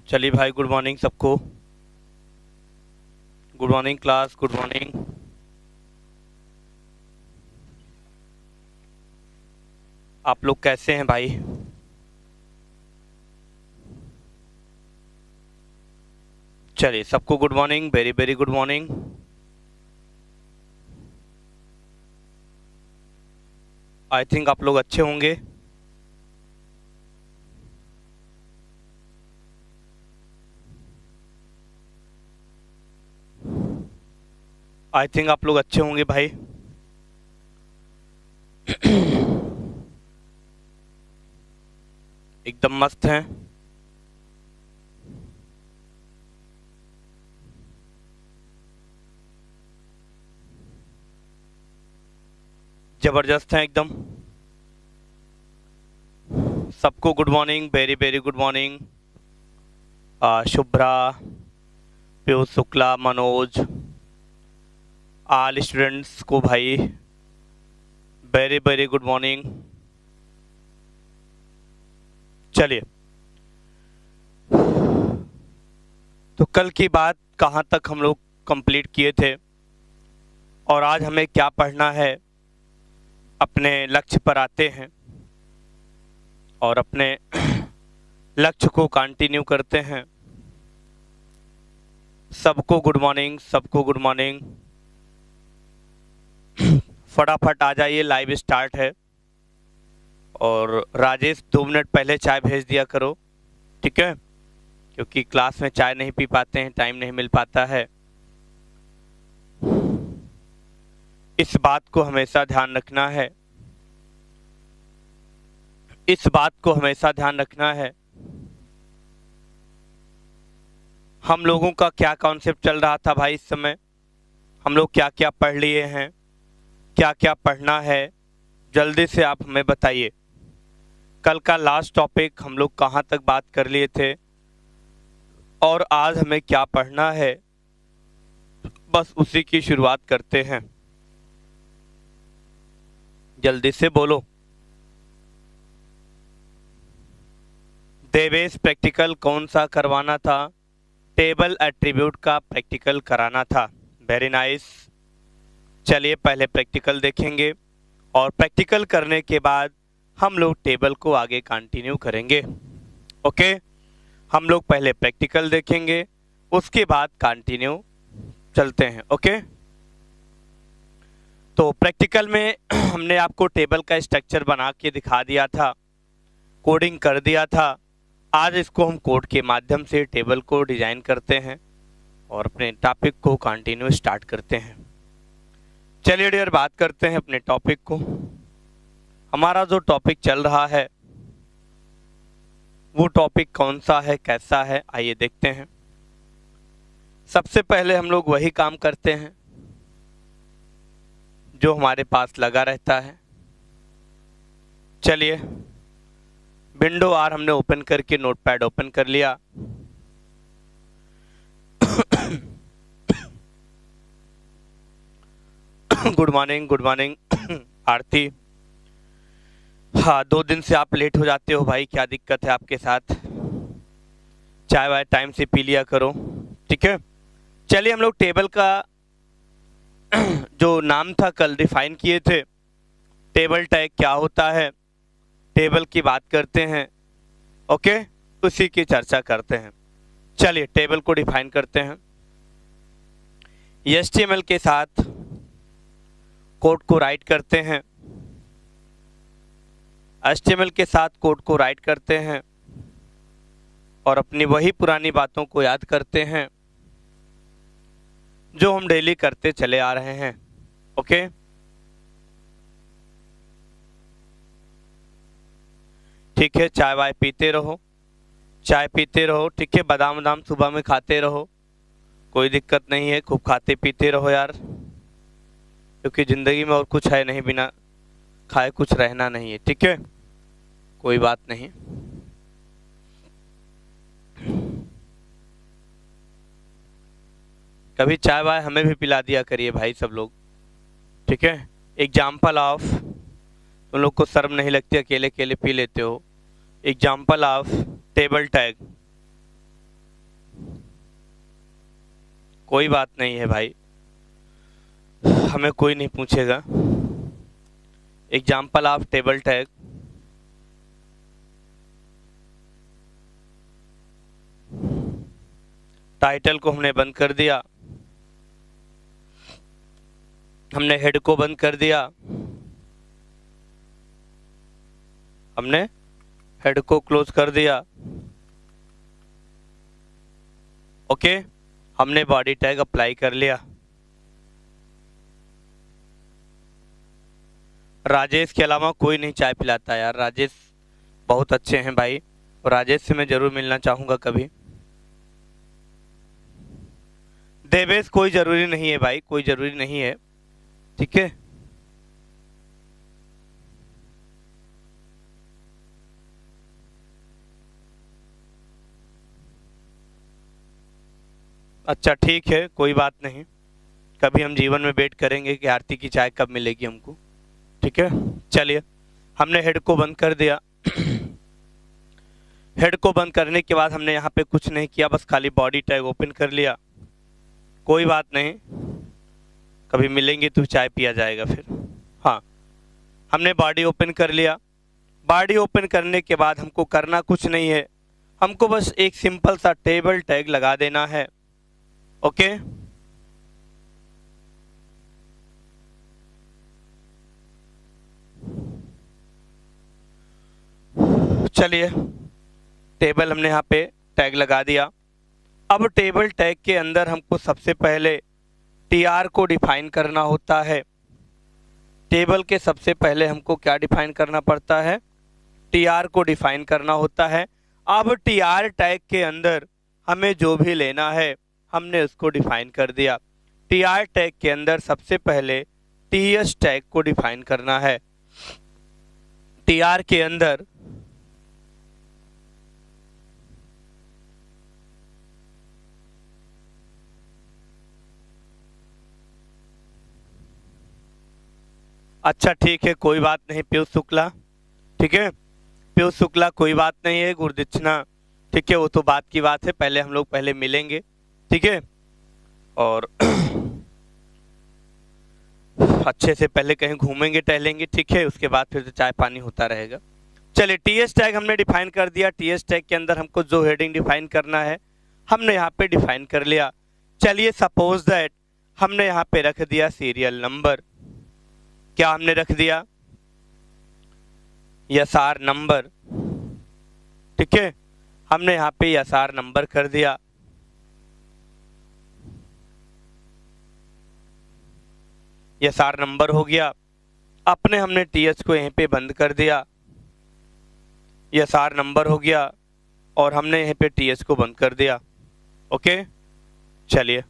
चलिए भाई, good morning सबको। Good morning class, good morning. आप लोग कैसे हैं भाई? चलिए सबको good morning, very very good morning. I think आप लोग अच्छे होंगे। आई थिंक आप लोग अच्छे होंगे भाई। एकदम मस्त हैं। जबरदस्त हैं एकदम। सबको good morning, very very good morning. Shubhra, Piyush Shukla, Manoj, all students को भाई वेरी वेरी गुड मॉर्निंग। चलिए, तो कल की बात कहाँ तक हम लोग कंप्लीट किए थे और आज हमें क्या पढ़ना है, अपने लक्ष्य पर आते हैं और अपने लक्ष्य को कंटिन्यू करते हैं। सबको गुड मॉर्निंग, सबको गुड मॉर्निंग। फटाफट आ जाइए, लाइव स्टार्ट है। और राजेश 2 मिनट पहले चाय भेज दिया करो, ठीक है? क्योंकि क्लास में चाय नहीं पी पाते हैं, टाइम नहीं मिल पाता है। इस बात को हमेशा ध्यान रखना है, इस बात को हमेशा ध्यान रखना है। हम लोगों का क्या कॉन्सेप्ट चल रहा था भाई इस समय? हम लोग क्या क्या पढ़ लिए हैं, क्या क्या पढ़ना है, जल्दी से आप हमें बताइए। कल का लास्ट टॉपिक हम लोग कहाँ तक बात कर लिए थे और आज हमें क्या पढ़ना है, बस उसी की शुरुआत करते हैं। जल्दी से बोलो। देवेश, प्रैक्टिकल कौन सा करवाना था? टेबल एट्रीब्यूट का प्रैक्टिकल कराना था। Very nice. चलिए पहले प्रैक्टिकल देखेंगे और प्रैक्टिकल करने के बाद हम लोग टेबल को आगे कंटिन्यू करेंगे। ओके, हम लोग पहले प्रैक्टिकल देखेंगे, उसके बाद कंटिन्यू चलते हैं। ओके, तो प्रैक्टिकल में हमने आपको टेबल का स्ट्रक्चर बना के दिखा दिया था, कोडिंग कर दिया था। आज इसको हम कोड के माध्यम से टेबल को डिजाइन करते हैं और अपने टॉपिक को कंटिन्यू स्टार्ट करते हैं। चलिए डियर, बात करते हैं अपने टॉपिक को। हमारा जो टॉपिक चल रहा है वो टॉपिक कौन सा है, कैसा है, आइए देखते हैं। सबसे पहले हम लोग वही काम करते हैं जो हमारे पास लगा रहता है। चलिए, विंडो आर हमने ओपन करके नोटपैड ओपन कर लिया। गुड मॉर्निंग, गुड मॉर्निंग आरती। हाँ, 2 दिन से आप लेट हो जाते हो भाई, क्या दिक्कत है आपके साथ? चाय वाय टाइम से पी लिया करो, ठीक है? चलिए, हम लोग टेबल का जो नाम था कल डिफाइन किए थे, टेबल टैग क्या होता है, टेबल की बात करते हैं। ओके, उसी की चर्चा करते हैं। चलिए टेबल को डिफाइन करते हैं। HTML के साथ कोड को राइट करते हैं, HTML के साथ कोड को राइट करते हैं और अपनी वही पुरानी बातों को याद करते हैं जो हम डेली करते चले आ रहे हैं। ओके, ठीक है? चाय वाय पीते रहो, चाय पीते रहो, ठीक है? बादाम वादाम सुबह में खाते रहो, कोई दिक्कत नहीं है, खूब खाते पीते रहो यार, क्योंकि ज़िंदगी में और कुछ है नहीं, बिना खाए कुछ रहना नहीं है, ठीक है? कोई बात नहीं। कभी चाय वाय हमें भी पिला दिया करिए भाई सब लोग, ठीक है? एग्जाम्पल ऑफ, तुम लोग को शर्म नहीं लगती, अकेले अकेले पी लेते हो। एग्जाम्पल ऑफ टेबल टैग, कोई बात नहीं है भाई, हमें कोई नहीं पूछेगा। Example of table tag. Title को हमने बंद कर दिया, हमने हेड को बंद कर दिया, हमने हेड को क्लोज कर दिया। ओके, हमने बॉडी टैग अप्लाई कर लिया। राजेश के अलावा कोई नहीं चाय पिलाता यार, राजेश बहुत अच्छे हैं भाई, और राजेश से मैं जरूर मिलना चाहूंगा कभी। देवेश कोई जरूरी नहीं है भाई, कोई जरूरी नहीं है, ठीक है। अच्छा ठीक है, कोई बात नहीं, कभी हम जीवन में वेट करेंगे कि आरती की चाय कब मिलेगी हमको, ठीक है। चलिए, हमने हेड को बंद कर दिया। हेड को बंद करने के बाद हमने यहाँ पे कुछ नहीं किया, बस खाली बॉडी टैग ओपन कर लिया। कोई बात नहीं, कभी मिलेंगे तो चाय पिया जाएगा फिर। हाँ, हमने बॉडी ओपन कर लिया। बॉडी ओपन करने के बाद हमको करना कुछ नहीं है, हमको बस एक सिंपल सा टेबल टैग लगा देना है। ओके, चलिए, टेबल हमने यहाँ पे टैग लगा दिया। अब टेबल टैग के अंदर हमको सबसे पहले टीआर को डिफाइन करना होता है। टेबल के सबसे पहले हमको क्या डिफाइन करना पड़ता है? टीआर को डिफाइन करना होता है। अब टीआर टैग के अंदर हमें जो भी लेना है हमने उसको डिफाइन कर दिया। टीआर टैग के अंदर सबसे पहले टीएस टैग को डिफाइन करना है। टीआर के अंदर अच्छा ठीक है, कोई बात नहीं पीयूष शुक्ला, ठीक है पीयूष शुक्ला, कोई बात नहीं है। गुरुदक्षिणा, ठीक है, वो तो बात की बात है, पहले हम लोग पहले मिलेंगे, ठीक है, और अच्छे से पहले कहीं घूमेंगे टहलेंगे, ठीक है, उसके बाद फिर तो चाय पानी होता रहेगा। चलिए, टीएस टैग हमने डिफाइन कर दिया। टीएस टैग के अंदर हमको जो हेडिंग डिफाइन करना है हमने यहाँ पे डिफाइन कर लिया। चलिए, सपोज दैट हमने यहाँ पे रख दिया सीरियल नंबर। क्या हमने रख दिया? एसआर नंबर, ठीक है, हमने यहाँ पे एसआर नंबर कर दिया। एसआर नंबर हो गया। अपने हमने टीएच को यहीं पे बंद कर दिया। एसआर नंबर हो गया और हमने यहीं पे टीएच को बंद कर दिया। ओके, चलिए,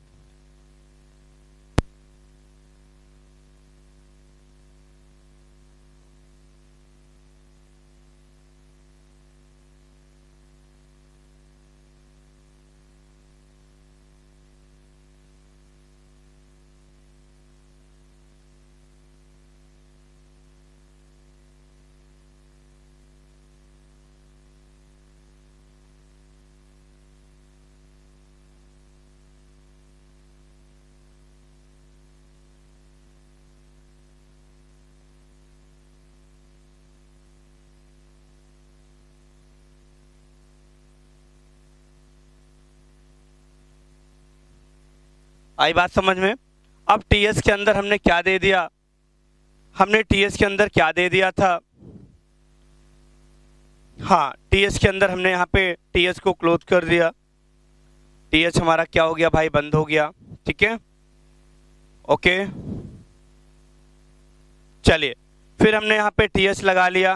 आई बात समझ में? अब टीएस के अंदर हमने क्या दे दिया? हमने टीएस के अंदर क्या दे दिया था? हाँ, टीएस के अंदर हमने यहाँ पे टीएस को क्लोज कर दिया। टीएस हमारा क्या हो गया भाई? बंद हो गया, ठीक है। ओके, चलिए, फिर हमने यहाँ पे टीएस लगा लिया।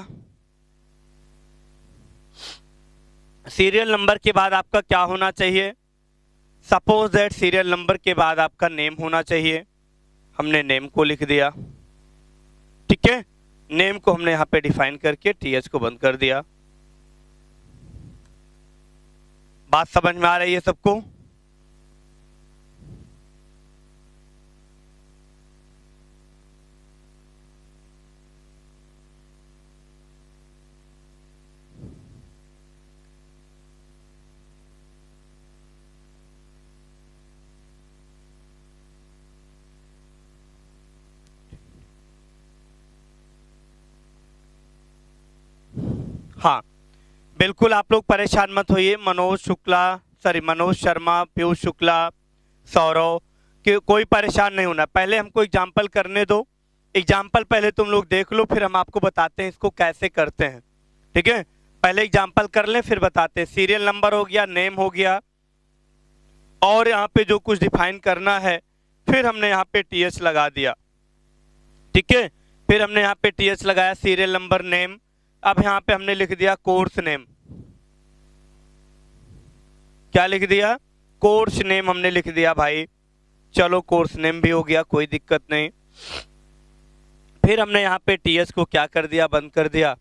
सीरियल नंबर के बाद आपका क्या होना चाहिए? सपोज दैट सीरियल नंबर के बाद आपका नेम होना चाहिए। हमने नेम को लिख दिया, ठीक है। नेम को हमने यहाँ पे डिफाइन करके टीएच को बंद कर दिया। बात समझ में आ रही है सबको? हाँ बिल्कुल, आप लोग परेशान मत होइए। मनोज शर्मा, पीयूष शुक्ला, सौरव कि कोई परेशान नहीं होना। पहले हमको एग्जाम्पल करने दो, एग्जाम्पल पहले तुम लोग देख लो, फिर हम आपको बताते हैं इसको कैसे करते हैं। ठीक है, पहले एग्जाम्पल कर लें फिर बताते हैं। सीरियल नंबर हो गया, नेम हो गया, और यहाँ पे जो कुछ डिफाइन करना है, फिर हमने यहाँ पे टीएच लगा दिया। ठीक है, फिर हमने यहाँ पे टीएच लगाया, सीरियल नंबर, नेम। अब यहाँ पे हमने लिख दिया कोर्स नेम। क्या लिख दिया? कोर्स नेम हमने लिख दिया भाई। चलो कोर्स नेम भी हो गया, कोई दिक्कत नहीं। फिर हमने यहाँ पे टीएस को क्या कर दिया? बंद कर दिया।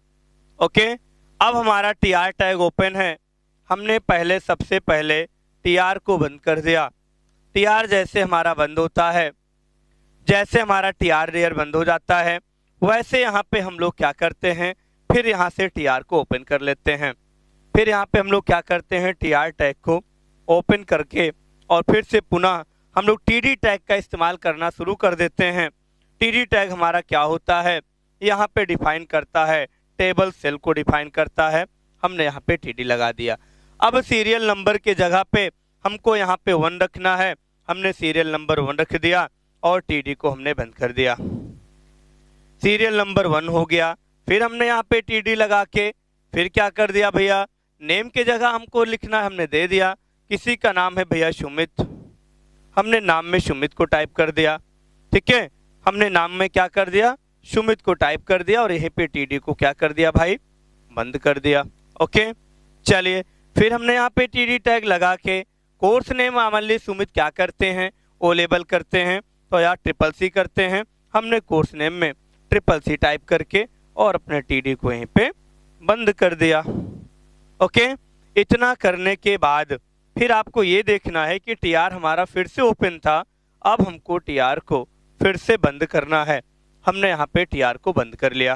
ओके, अब हमारा टीआर टैग ओपन है। हमने सबसे पहले टीआर को बंद कर दिया। टीआर जैसे हमारा बंद होता है, जैसे हमारा टीआर रेयर बंद हो जाता है, वैसे यहाँ पे हम लोग क्या करते हैं, फिर यहाँ से टीआर को ओपन कर लेते हैं। फिर यहाँ पे हम लोग क्या करते हैं, टीआर टैग को ओपन करके और फिर से पुनः हम लोग टीडी टैग का इस्तेमाल करना शुरू कर देते हैं। टीडी टैग हमारा क्या होता है, यहाँ पे डिफाइन करता है, टेबल सेल को डिफाइन करता है। हमने यहाँ पे टीडी लगा दिया। अब सीरियल नंबर के जगह पे हमको यहाँ पे 1 रखना है। हमने सीरियल नंबर 1 रख दिया और टीडी को हमने बंद कर दिया। सीरियल नंबर 1 हो गया। फिर हमने यहाँ पे टीडी लगा के फिर क्या कर दिया भैया, नेम के जगह हमको लिखना, हमने दे दिया। किसी का नाम है भैया सुमित, हमने नाम में सुमित को टाइप कर दिया। ठीक है, हमने नाम में क्या कर दिया, सुमित को टाइप कर दिया और यहीं पे टीडी को क्या कर दिया भाई, बंद कर दिया। ओके, चलिए फिर हमने यहाँ पे टीडी टैग लगा के कोर्स नेम मान ली सुमित क्या करते हैं, ओ लेबल करते हैं, तो यार CCC करते हैं। हमने कोर्स नेम में CCC टाइप करके और अपने टीडी को यहीं पे बंद कर दिया। ओके, इतना करने के बाद फिर आपको ये देखना है कि टीआर हमारा फिर से ओपन था, अब हमको टीआर को फिर से बंद करना है। हमने यहाँ पे टीआर को बंद कर लिया।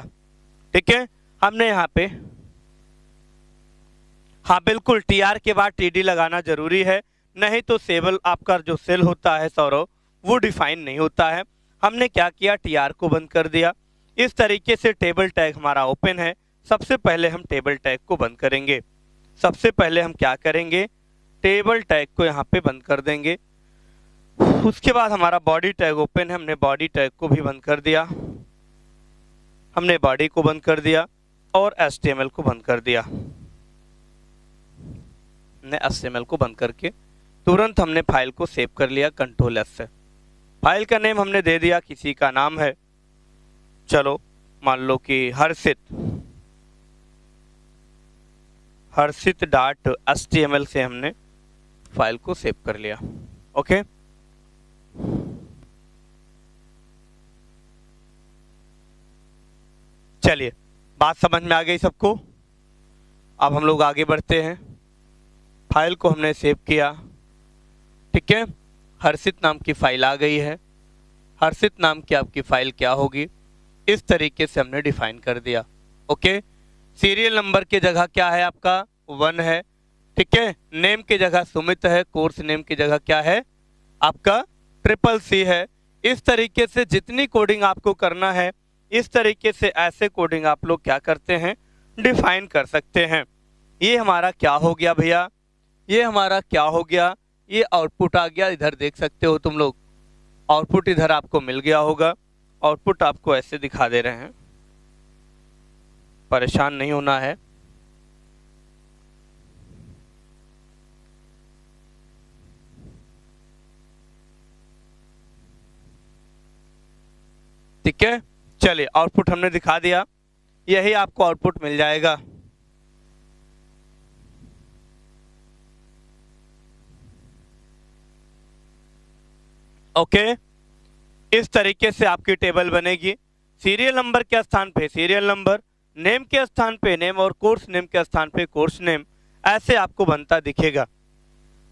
ठीक है, हमने यहाँ पे, हाँ बिल्कुल, टीआर के बाद टीडी लगाना जरूरी है, नहीं तो सेबल आपका जो सेल होता है सौरव, वो डिफाइन नहीं होता है। हमने क्या किया, टीआर को बंद कर दिया। इस तरीके से टेबल टैग हमारा ओपन है। सबसे पहले हम टेबल टैग को बंद करेंगे। सबसे पहले हम क्या करेंगे, टेबल टैग को यहाँ पे बंद कर देंगे। उसके बाद हमारा बॉडी टैग ओपन है, हमने बॉडी टैग को भी बंद कर दिया। हमने बॉडी को बंद कर दिया और HTML को बंद कर दिया। हमने HTML को बंद करके तुरंत हमने फाइल को सेव कर लिया Ctrl+S से। फाइल का नेम हमने दे दिया, किसी का नाम है, चलो मान लो कि हर्षित.html से हमने फाइल को सेव कर लिया। ओके, चलिए बात समझ में आ गई सबको। अब हम लोग आगे बढ़ते हैं। फाइल को हमने सेव किया। ठीक है, हर्षित नाम की फाइल आ गई है। हर्षित नाम की आपकी फाइल क्या होगी, इस तरीके से हमने डिफाइन कर दिया। ओके, सीरियल नंबर की जगह क्या है आपका, 1 है। ठीक है, नेम की जगह सुमित है, कोर्स नेम की जगह क्या है आपका, CCC है। इस तरीके से जितनी कोडिंग आपको करना है, इस तरीके से ऐसे कोडिंग आप लोग क्या करते हैं, डिफाइन कर सकते हैं। ये हमारा क्या हो गया भैया, ये हमारा क्या हो गया, ये आउटपुट आ गया। इधर देख सकते हो तुम लोग, आउटपुट इधर आपको मिल गया होगा। आउटपुट आपको ऐसे दिखा दे रहे हैं, परेशान नहीं होना है। ठीक है, चलिए आउटपुट हमने दिखा दिया, यही आपको आउटपुट मिल जाएगा। ओके, इस तरीके से आपकी टेबल बनेगी। सीरियल नंबर के स्थान पे सीरियल नंबर, नेम के स्थान पे नेम और कोर्स नेम के स्थान पे कोर्स नेम, ऐसे आपको बनता दिखेगा।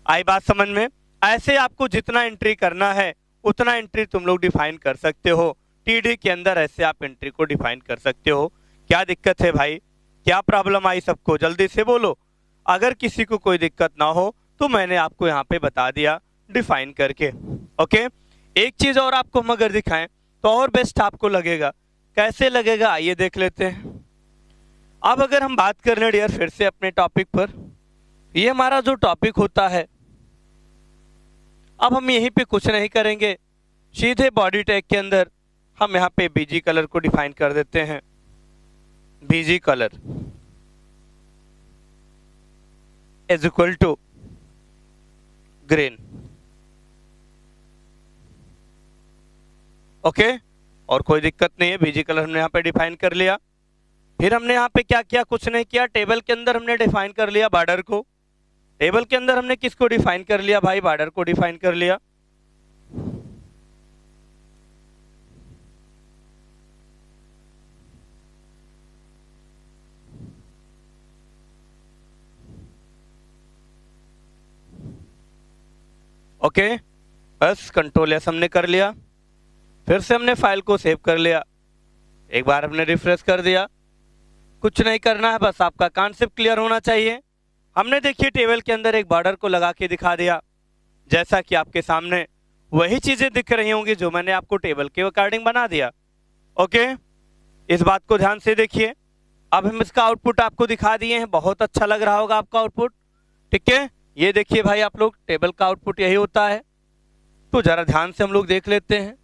आई बात समझ में? ऐसे आपको जितना एंट्री करना है उतना एंट्री तुम लोग डिफाइन कर सकते हो। टीडी के अंदर ऐसे आप एंट्री को डिफाइन कर सकते हो। क्या दिक्कत है भाई, क्या प्रॉब्लम आई सबको, जल्दी से बोलो। अगर किसी को कोई दिक्कत ना हो तो मैंने आपको यहाँ पे बता दिया डिफाइन करके। ओके, एक चीज और आपको हम अगर दिखाएं तो और बेस्ट आपको लगेगा। कैसे लगेगा आइए देख लेते हैं। अब अगर हम बात कर लें डियर फिर से अपने टॉपिक पर, ये हमारा जो टॉपिक होता है, अब हम यहीं पे कुछ नहीं करेंगे, सीधे बॉडी टैग के अंदर हम यहाँ पे बीजी कलर को डिफाइन कर देते हैं। BG colour is equal to green. Okay, और कोई दिक्कत नहीं है, बीजी कलर हमने यहाँ पे डिफाइन कर लिया। फिर हमने यहाँ पे क्या किया, कुछ नहीं किया, टेबल के अंदर हमने डिफाइन कर लिया बॉर्डर को। टेबल के अंदर हमने किसको डिफाइन कर लिया भाई, बॉर्डर को डिफाइन कर लिया। ओके, बस कंट्रोल एस हमने कर लिया। फिर से हमने फाइल को सेव कर लिया, एक बार हमने रिफ्रेश कर दिया। कुछ नहीं करना है, बस आपका कॉन्सेप्ट क्लियर होना चाहिए। हमने देखिए टेबल के अंदर एक बॉर्डर को लगा के दिखा दिया, जैसा कि आपके सामने वही चीजें दिख रही होंगी जो मैंने आपको टेबल के अकॉर्डिंग बना दिया। ओके, इस बात को ध्यान से देखिए। अब हम इसका आउटपुट आपको दिखा दिए हैं, बहुत अच्छा लग रहा होगा आपका आउटपुट। ठीक है, ये देखिए भाई आप लोग, टेबल का आउटपुट यही होता है। तो जरा ध्यान से हम लोग देख लेते हैं।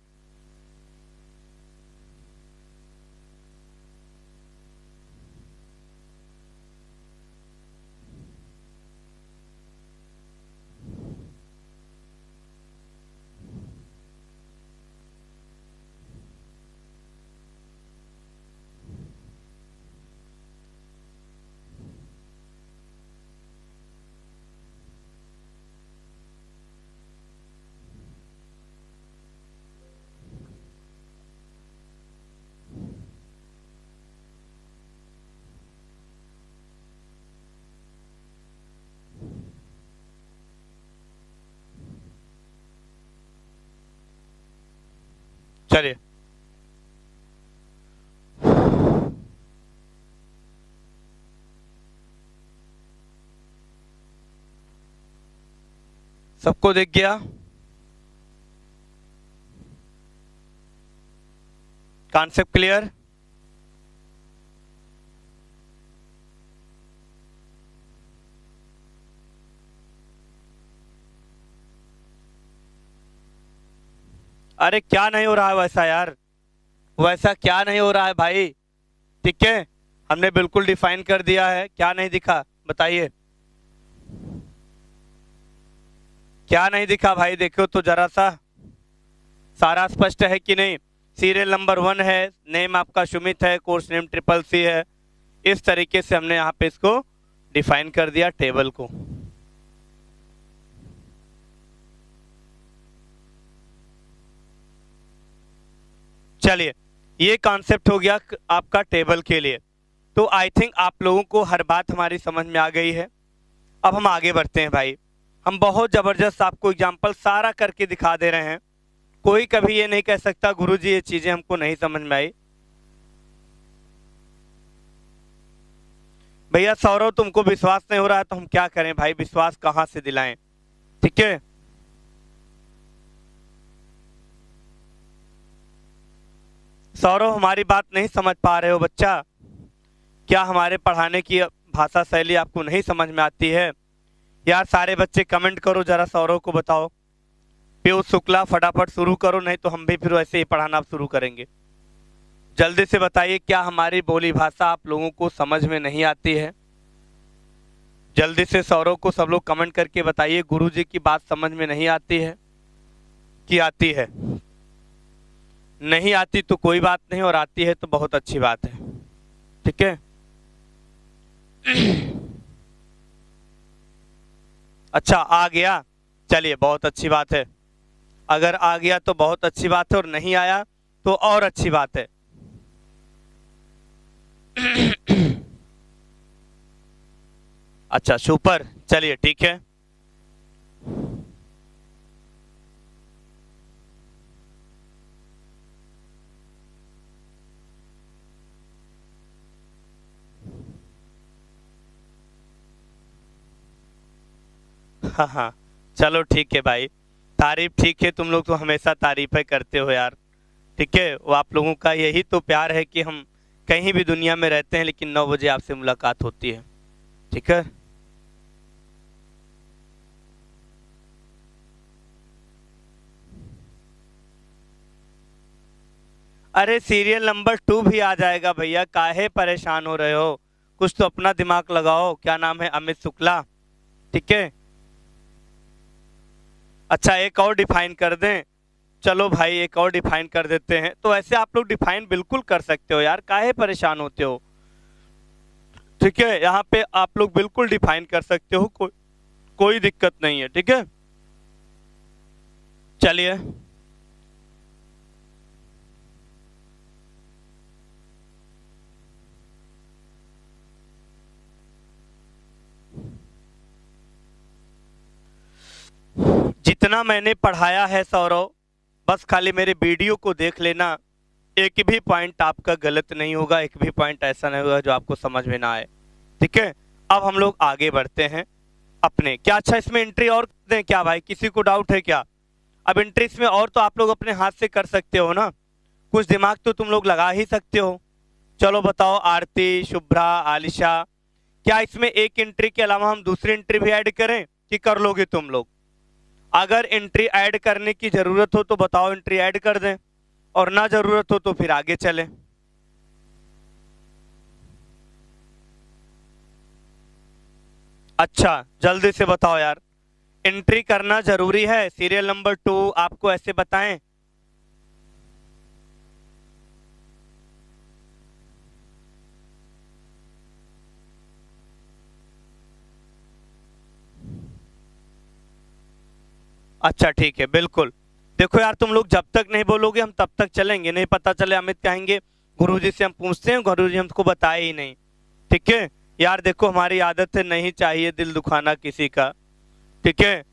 चलिए, सबको दिख गया, कॉन्सेप्ट क्लियर। अरे क्या नहीं हो रहा है वैसा यार, वैसा क्या नहीं हो रहा है भाई। ठीक है, हमने बिल्कुल डिफाइन कर दिया है, क्या नहीं दिखा बताइए, क्या नहीं दिखा भाई, देखो तो जरा सा, सारा स्पष्ट है कि नहीं। सीरियल नंबर 1 है, नेम आपका सुमित है, कोर्स नेम CCC है। इस तरीके से हमने यहाँ पे इसको डिफाइन कर दिया टेबल को। चलिए, ये कॉन्सेप्ट हो गया आपका टेबल के लिए। तो आई थिंक आप लोगों को हर बात हमारी समझ में आ गई है। अब हम आगे बढ़ते हैं भाई, हम बहुत जबरदस्त आपको एग्जाम्पल सारा करके दिखा दे रहे हैं। कोई कभी ये नहीं कह सकता गुरुजी ये चीजें हमको नहीं समझ में आई। भैया सौरव तुमको विश्वास नहीं हो रहा है तो हम क्या करें भाई, विश्वास कहां से दिलाएं। ठीक है, सौरव हमारी बात नहीं समझ पा रहे हो बच्चा, क्या हमारे पढ़ाने की भाषा शैली आपको नहीं समझ में आती है? यार सारे बच्चे कमेंट करो, जरा सौरव को बताओ। पीयूष शुक्ला फटाफट शुरू करो, नहीं तो हम भी फिर वैसे ही पढ़ाना शुरू करेंगे। जल्दी से बताइए, क्या हमारी बोली भाषा आप लोगों को समझ में नहीं आती है? जल्दी से सौरव को सब लोग कमेंट करके बताइए, गुरुजी की बात समझ में नहीं आती है कि आती है? नहीं आती तो कोई बात नहीं, और आती है तो बहुत अच्छी बात है। ठीक है, अच्छा आ गया, चलिए बहुत अच्छी बात है। अगर आ गया तो बहुत अच्छी बात है, और नहीं आया तो और अच्छी बात है। अच्छा सुपर, चलिए ठीक है। हाँ हाँ, चलो ठीक है भाई, तारीफ ठीक है, तुम लोग तो हमेशा तारीफें करते हो यार। ठीक है, वो आप लोगों का यही तो प्यार है कि हम कहीं भी दुनिया में रहते हैं, लेकिन 9 बजे आपसे मुलाकात होती है। ठीक है, अरे सीरियल नंबर 2 भी आ जाएगा भैया, काहे परेशान हो रहे हो? कुछ तो अपना दिमाग लगाओ। क्या नाम है? अमित शुक्ला। ठीक है, अच्छा एक और डिफाइन कर दें? चलो भाई एक और डिफाइन कर देते हैं। तो ऐसे आप लोग डिफाइन बिल्कुल कर सकते हो यार, काहे परेशान होते हो? ठीक है, यहाँ पे आप लोग बिल्कुल डिफाइन कर सकते हो, कोई दिक्कत नहीं है। ठीक है, चलिए। जितना मैंने पढ़ाया है सौरव, बस खाली मेरे वीडियो को देख लेना। एक भी पॉइंट आपका गलत नहीं होगा, एक भी पॉइंट ऐसा नहीं होगा जो आपको समझ में ना आए। ठीक है, अब हम लोग आगे बढ़ते हैं अपने। क्या अच्छा इसमें एंट्री और कर दें क्या भाई? किसी को डाउट है क्या? अब एंट्री इसमें और तो आप लोग अपने हाथ से कर सकते हो ना, कुछ दिमाग तो तुम लोग लगा ही सकते हो। चलो बताओ, आरती, शुभ्रा, आलिशा, क्या इसमें एक एंट्री के अलावा हम दूसरी एंट्री भी ऐड करें कि कर लोगे तुम लोग? अगर एंट्री ऐड करने की जरूरत हो तो बताओ, एंट्री ऐड कर दें, और ना जरूरत हो तो फिर आगे चलें। अच्छा जल्दी से बताओ यार, एंट्री करना जरूरी है सीरियल नंबर 2 आपको ऐसे बताएं? अच्छा ठीक है, बिल्कुल। देखो यार, तुम लोग जब तक नहीं बोलोगे हम तब तक चलेंगे नहीं। पता चले अमित कहेंगे गुरुजी से हम पूछते हैं, गुरुजी हमको बताए ही नहीं। ठीक है यार, देखो हमारी आदत है, नहीं चाहिए दिल दुखाना किसी का। ठीक है,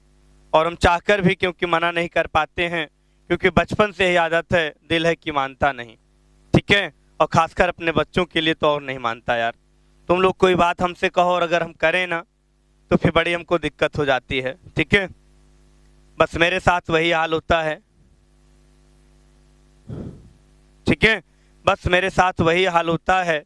और हम चाहकर भी क्योंकि मना नहीं कर पाते हैं, क्योंकि बचपन से ही आदत है, दिल है कि मानता नहीं। ठीक है, और खासकर अपने बच्चों के लिए तो और नहीं मानता यार। तुम लोग कोई बात हमसे कहो और अगर हम करें ना तो फिर बड़ी हमको दिक्कत हो जाती है। ठीक है, बस मेरे साथ वही हाल होता है। ठीक है, बस मेरे साथ वही हाल होता है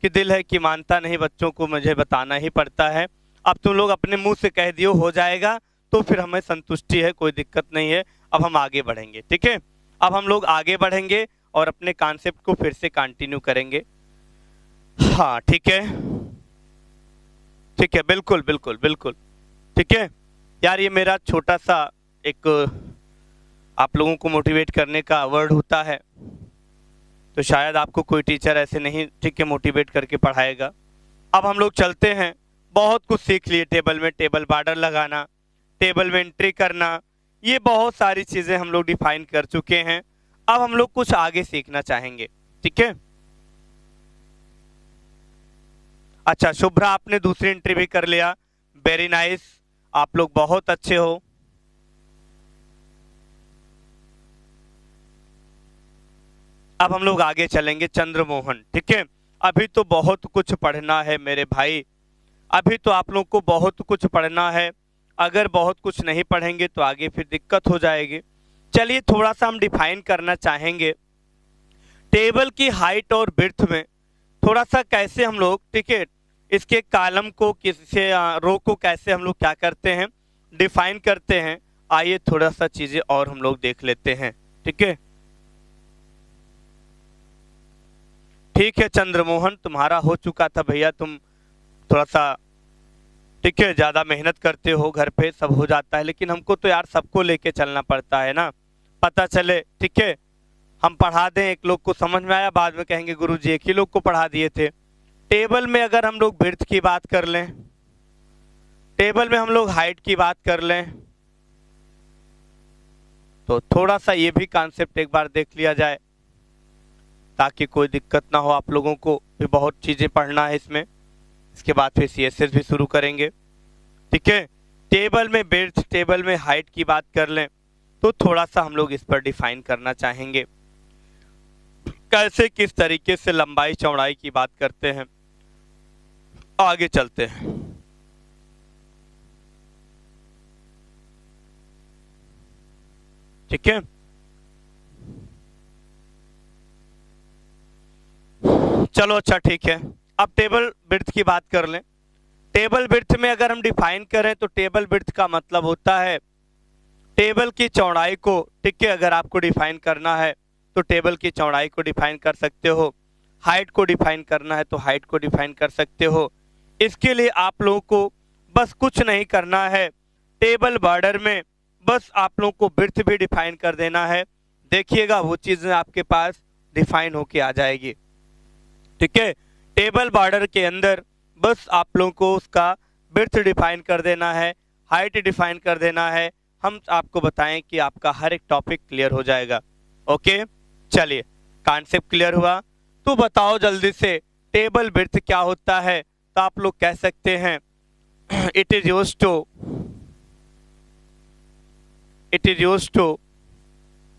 कि दिल है कि मानता नहीं, बच्चों को मुझे बताना ही पड़ता है। अब तुम लोग अपने मुंह से कह दियो हो जाएगा तो फिर हमें संतुष्टि है, कोई दिक्कत नहीं है। अब हम आगे बढ़ेंगे। ठीक है, अब हम लोग आगे बढ़ेंगे और अपने कॉन्सेप्ट को फिर से कंटिन्यू करेंगे। हाँ ठीक है, ठीक है, बिल्कुल बिल्कुल बिल्कुल। ठीक है यार, ये मेरा छोटा सा एक आप लोगों को मोटिवेट करने का वर्ड होता है, तो शायद आपको कोई टीचर ऐसे नहीं ठीक है मोटिवेट करके पढ़ाएगा। अब हम लोग चलते हैं। बहुत कुछ सीख लिए, टेबल में टेबल बॉर्डर लगाना, टेबल में एंट्री करना, ये बहुत सारी चीजें हम लोग डिफाइन कर चुके हैं। अब हम लोग कुछ आगे सीखना चाहेंगे। ठीक है, अच्छा शुभ्रा आपने दूसरी एंट्री भी कर लिया, वेरी नाइस, आप लोग बहुत अच्छे हो। अब हम लोग आगे चलेंगे, चंद्रमोहन। ठीक है, अभी तो बहुत कुछ पढ़ना है मेरे भाई, अभी तो आप लोग को बहुत कुछ पढ़ना है। अगर बहुत कुछ नहीं पढ़ेंगे तो आगे फिर दिक्कत हो जाएगी। चलिए थोड़ा सा हम डिफाइन करना चाहेंगे टेबल की हाइट और विड्थ में, थोड़ा सा कैसे हम लोग, ठीक है, इसके कॉलम को किससे, रो को कैसे हम लोग क्या करते हैं, डिफाइन करते हैं। आइए थोड़ा सा चीजें और हम लोग देख लेते हैं। ठीक है, ठीक है चंद्रमोहन, तुम्हारा हो चुका था भैया, तुम थोड़ा सा, ठीक है, ज्यादा मेहनत करते हो, घर पे सब हो जाता है, लेकिन हमको तो यार सबको लेके चलना पड़ता है ना, पता चले। ठीक है, हम पढ़ा दें एक लोग को समझ में आया, बाद में कहेंगे गुरुजी एक ही लोग को पढ़ा दिए थे। टेबल में अगर हम लोग विड्थ की बात कर लें, टेबल में हम लोग हाइट की बात कर लें, तो थोड़ा सा ये भी कॉन्सेप्ट एक बार देख लिया जाए ताकि कोई दिक्कत ना हो आप लोगों को। भी बहुत चीजें पढ़ना है इसमें, इसके बाद फिर सीएसएस भी शुरू करेंगे। ठीक है, टेबल में विड्थ, टेबल में हाइट की बात कर लें तो थोड़ा सा हम लोग इस पर डिफाइन करना चाहेंगे, कैसे किस तरीके से लंबाई चौड़ाई की बात करते हैं। आगे चलते हैं। ठीक है, चलो अच्छा ठीक है, अब टेबल विड्थ की बात कर लें। टेबल विड्थ में अगर हम डिफाइन करें तो टेबल विड्थ का मतलब होता है टेबल की चौड़ाई को, ठीक है, अगर आपको डिफाइन करना है तो टेबल की चौड़ाई को डिफाइन कर सकते हो, हाइट को डिफाइन करना है तो हाइट को डिफाइन कर सकते हो। इसके लिए आप लोगों को बस कुछ नहीं करना है, टेबल बॉर्डर में बस आप लोगों को विड्थ भी डिफाइन कर देना है। देखिएगा वो चीजें आपके पास डिफाइन होके आ जाएगी, ठीक है। टेबल बॉर्डर के अंदर बस आप लोगों को उसका विड्थ डिफाइन कर देना है, हाइट डिफाइन कर देना है। हम आपको बताएं कि आपका हर एक टॉपिक क्लियर हो जाएगा। ओके, चलिए, कॉन्सेप्ट क्लियर हुआ तो बताओ जल्दी से टेबल विड्थ क्या होता है। तो आप लोग कह सकते हैं it is used to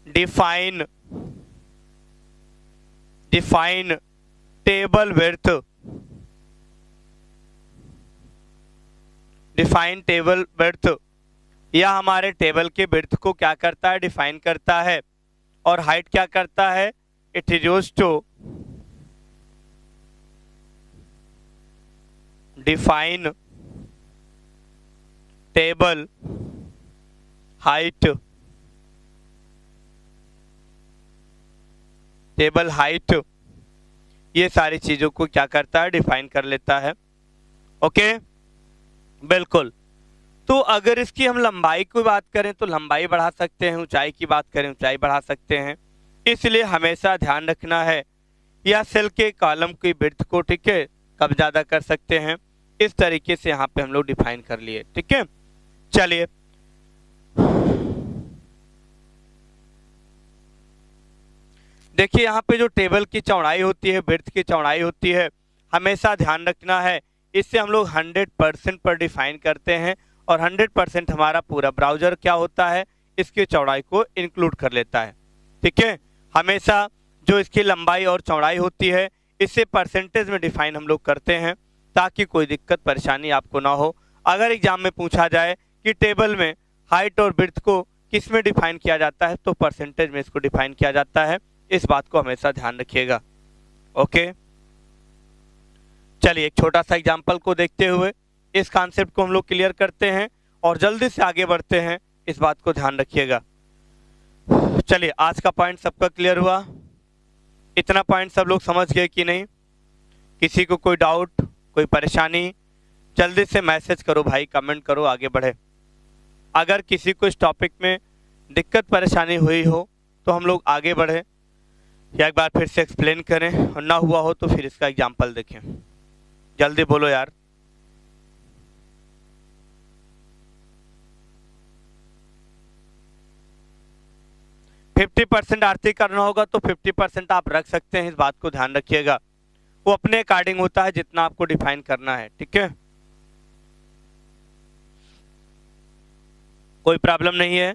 define table width, define table width, यह हमारे टेबल के विड्थ को क्या करता है, डिफाइन करता है। और हाइट क्या करता है, it is used to define table height, table height ये सारी चीजों को क्या करता है, डिफाइन कर लेता है। ओके, बिल्कुल। तो अगर इसकी हम लंबाई की बात करें तो लंबाई बढ़ा सकते हैं, ऊंचाई की बात करें ऊंचाई बढ़ा सकते हैं। इसलिए हमेशा ध्यान रखना है या सेल के कॉलम की विड्थ को, ठीक है, कब ज्यादा कर सकते हैं, इस तरीके से यहाँ पे हम लोग डिफाइन कर लिए, ठीक है। चलिए, देखिए यहाँ पे जो टेबल की चौड़ाई होती है, विड्थ की चौड़ाई होती है, हमेशा ध्यान रखना है इससे हम लोग 100% पर डिफाइन करते हैं और 100% हमारा पूरा ब्राउजर क्या होता है, इसकी चौड़ाई को इंक्लूड कर लेता है, ठीक है। हमेशा जो इसकी लंबाई और चौड़ाई होती है इसे परसेंटेज में डिफाइन हम लोग करते हैं ताकि कोई दिक्कत परेशानी आपको ना हो। अगर एग्जाम में पूछा जाए कि टेबल में हाइट और विड्थ को किस में डिफाइन किया जाता है तो परसेंटेज में इसको डिफाइन किया जाता है, इस बात को हमेशा ध्यान रखिएगा। ओके, चलिए एक छोटा सा एग्जांपल को देखते हुए इस कॉन्सेप्ट को हम लोग क्लियर करते हैं और जल्दी से आगे बढ़ते हैं, इस बात को ध्यान रखिएगा। चलिए, आज का पॉइंट सबका क्लियर हुआ, इतना पॉइंट सब लोग समझ गए कि नहीं? किसी को कोई डाउट, कोई परेशानी, जल्दी से मैसेज करो भाई, कमेंट करो, आगे बढ़े। अगर किसी को इस टॉपिक में दिक्कत परेशानी हुई हो तो हम लोग आगे बढ़े या एक बार फिर से एक्सप्लेन करें, और ना हुआ हो तो फिर इसका एग्जाम्पल देखें। जल्दी बोलो यार। फिफ्टी 50% आरती करना होगा तो 50% आप रख सकते हैं, इस बात को ध्यान रखिएगा। वो अपने अकॉर्डिंग होता है जितना आपको डिफाइन करना है, ठीक है। कोई प्रॉब्लम नहीं है?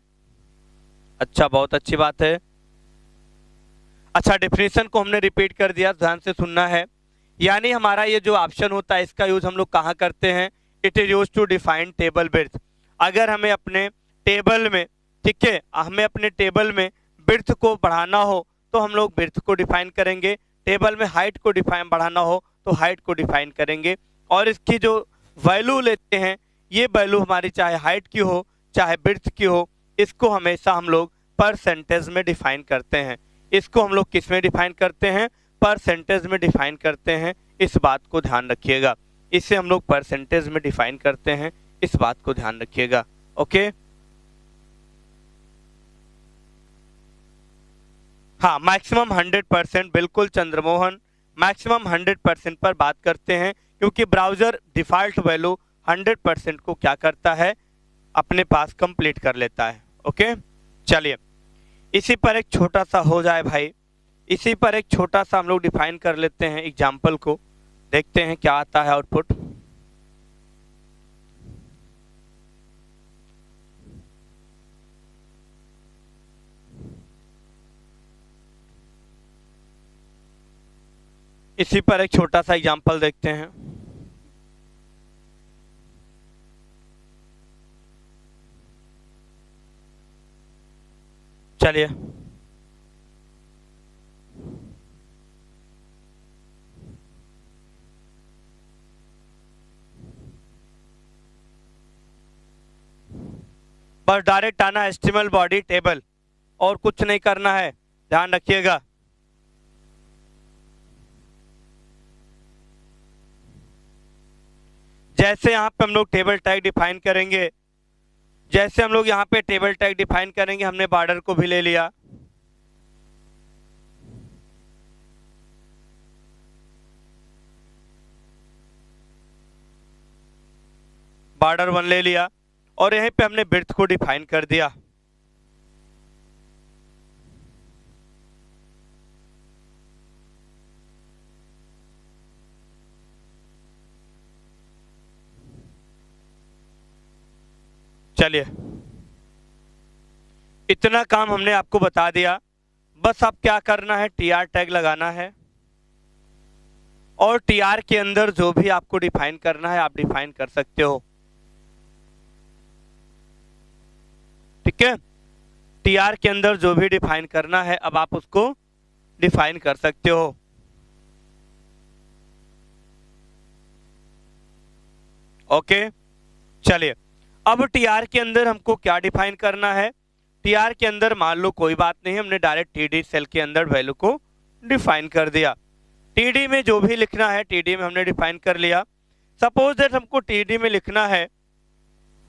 अच्छा, बहुत अच्छी बात है। अच्छा, डेफिनेशन को हमने रिपीट कर दिया, ध्यान से सुनना है। यानी हमारा ये जो ऑप्शन होता है इसका यूज हम लोग कहाँ करते हैं, it is use to define table width. अगर हमें अपने टेबल में, ठीक है, हमें अपने टेबल में विड्थ को बढ़ाना हो तो हम लोग विड्थ को डिफाइन करेंगे, टेबल में हाइट को डिफाइन बढ़ाना हो तो हाइट को डिफाइन करेंगे। और इसकी जो वैल्यू लेते हैं, ये वैल्यू हमारी चाहे हाइट की हो चाहे विड्थ की हो, इसको हमेशा हम लोग परसेंटेज में डिफाइन करते हैं। इसको हम लोग किस में डिफाइन करते हैं, परसेंटेज में डिफाइन करते हैं, इस बात को ध्यान रखिएगा। इसे हम लोग परसेंटेज में डिफाइन करते हैं, इस बात को ध्यान रखिएगा। ओके, हाँ, मैक्सिमम 100%, बिल्कुल चंद्रमोहन, मैक्सिमम 100% पर बात करते हैं क्योंकि ब्राउजर डिफॉल्ट वैल्यू 100% को क्या करता है, अपने पास कंप्लीट कर लेता है। ओके, चलिए इसी पर एक छोटा सा हो जाए भाई, इसी पर एक छोटा सा हम लोग डिफाइन कर लेते हैं एग्जाम्पल को, देखते हैं क्या आता है आउटपुट। इसी पर एक छोटा सा एग्जाम्पल देखते हैं। चलिए, बस डायरेक्ट आना एस्टिमल बॉडी टेबल, और कुछ नहीं करना है, ध्यान रखिएगा। जैसे यहाँ पे हम लोग टेबल टैग डिफाइन करेंगे, जैसे हम लोग यहाँ पे टेबल टैग डिफाइन करेंगे, हमने बॉर्डर को भी ले लिया, बॉर्डर 1 ले लिया, और यहीं पे हमने विड्थ को डिफाइन कर दिया। चलिए, इतना काम हमने आपको बता दिया। बस अब क्या करना है, टीआर टैग लगाना है, और टीआर के अंदर जो भी आपको डिफाइन करना है आप डिफाइन कर सकते हो। ठीक है, टीआर के अंदर जो भी डिफाइन करना है अब आप उसको डिफाइन कर सकते हो। ओके, चलिए, अब टीआर के अंदर हमको क्या डिफाइन करना है। टीआर के अंदर मान लो कोई बात नहीं, हमने डायरेक्ट टीडी सेल के अंदर वैल्यू को डिफाइन कर दिया। टीडी में जो भी लिखना है टीडी में हमने डिफाइन कर लिया। सपोज दैट हमको टीडी में लिखना है,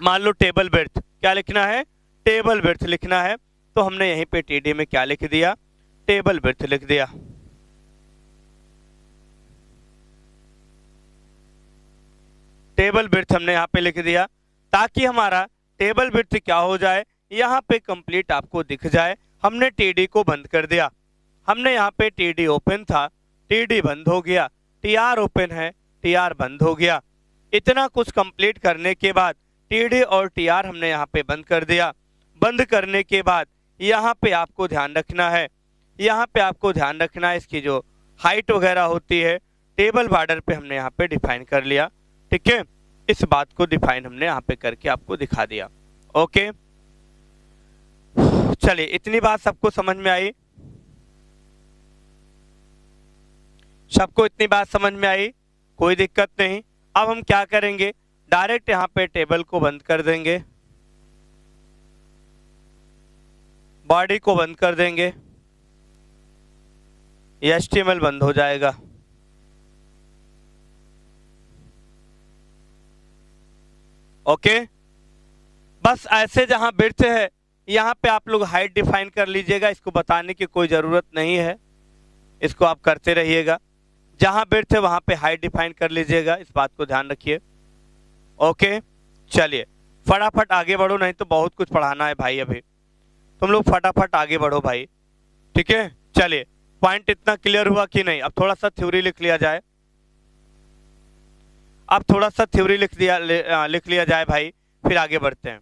मान लो टेबल विड्थ, क्या लिखना है, टेबल विड्थ लिखना है, तो हमने यहीं पे टीडी में क्या लिख दिया, टेबल विड्थ लिख दिया। टेबल विड्थ हमने यहाँ पे लिख दिया, ताकि हमारा टेबल विड्थ क्या हो जाए, यहाँ पे कंप्लीट आपको दिख जाए। हमने टीडी को बंद कर दिया, हमने यहाँ पे टीडी ओपन था, टीडी बंद हो गया, टीआर ओपन है, टीआर बंद हो गया। इतना कुछ कंप्लीट करने के बाद टीडी और टीआर हमने यहाँ पे बंद कर दिया। बंद करने के बाद यहाँ पे आपको ध्यान रखना है, यहाँ पे आपको ध्यान रखना है इसकी जो हाइट वगैरह होती है टेबल बॉर्डर पे हमने यहाँ पे डिफाइन कर लिया। ठीक है, इस बात को डिफाइन हमने यहाँ पे करके आपको दिखा दिया। ओके, चलिए, इतनी बात सबको समझ में आई, सबको इतनी बात समझ में आई, कोई दिक्कत नहीं। अब हम क्या करेंगे, डायरेक्ट यहाँ पे टेबल को बंद कर देंगे, बॉडी को बंद कर देंगे, ये HTML बंद हो जाएगा। ओके, बस ऐसे जहां विड्थ है यहाँ पे आप लोग हाइट डिफाइन कर लीजिएगा, इसको बताने की कोई ज़रूरत नहीं है, इसको आप करते रहिएगा। जहां विड्थ है वहां पे हाइट डिफाइन कर लीजिएगा, इस बात को ध्यान रखिए। ओके, चलिए फटाफट आगे बढ़ो, नहीं तो बहुत कुछ पढ़ाना है भाई, अभी तुम लोग फटाफट आगे बढ़ो भाई। ठीक है, चलिए, पॉइंट इतना क्लियर हुआ कि नहीं। अब थोड़ा सा थ्योरी लिख लिया जाए, अब थोड़ा सा थ्योरी लिख लिया जाए भाई, फिर आगे बढ़ते हैं।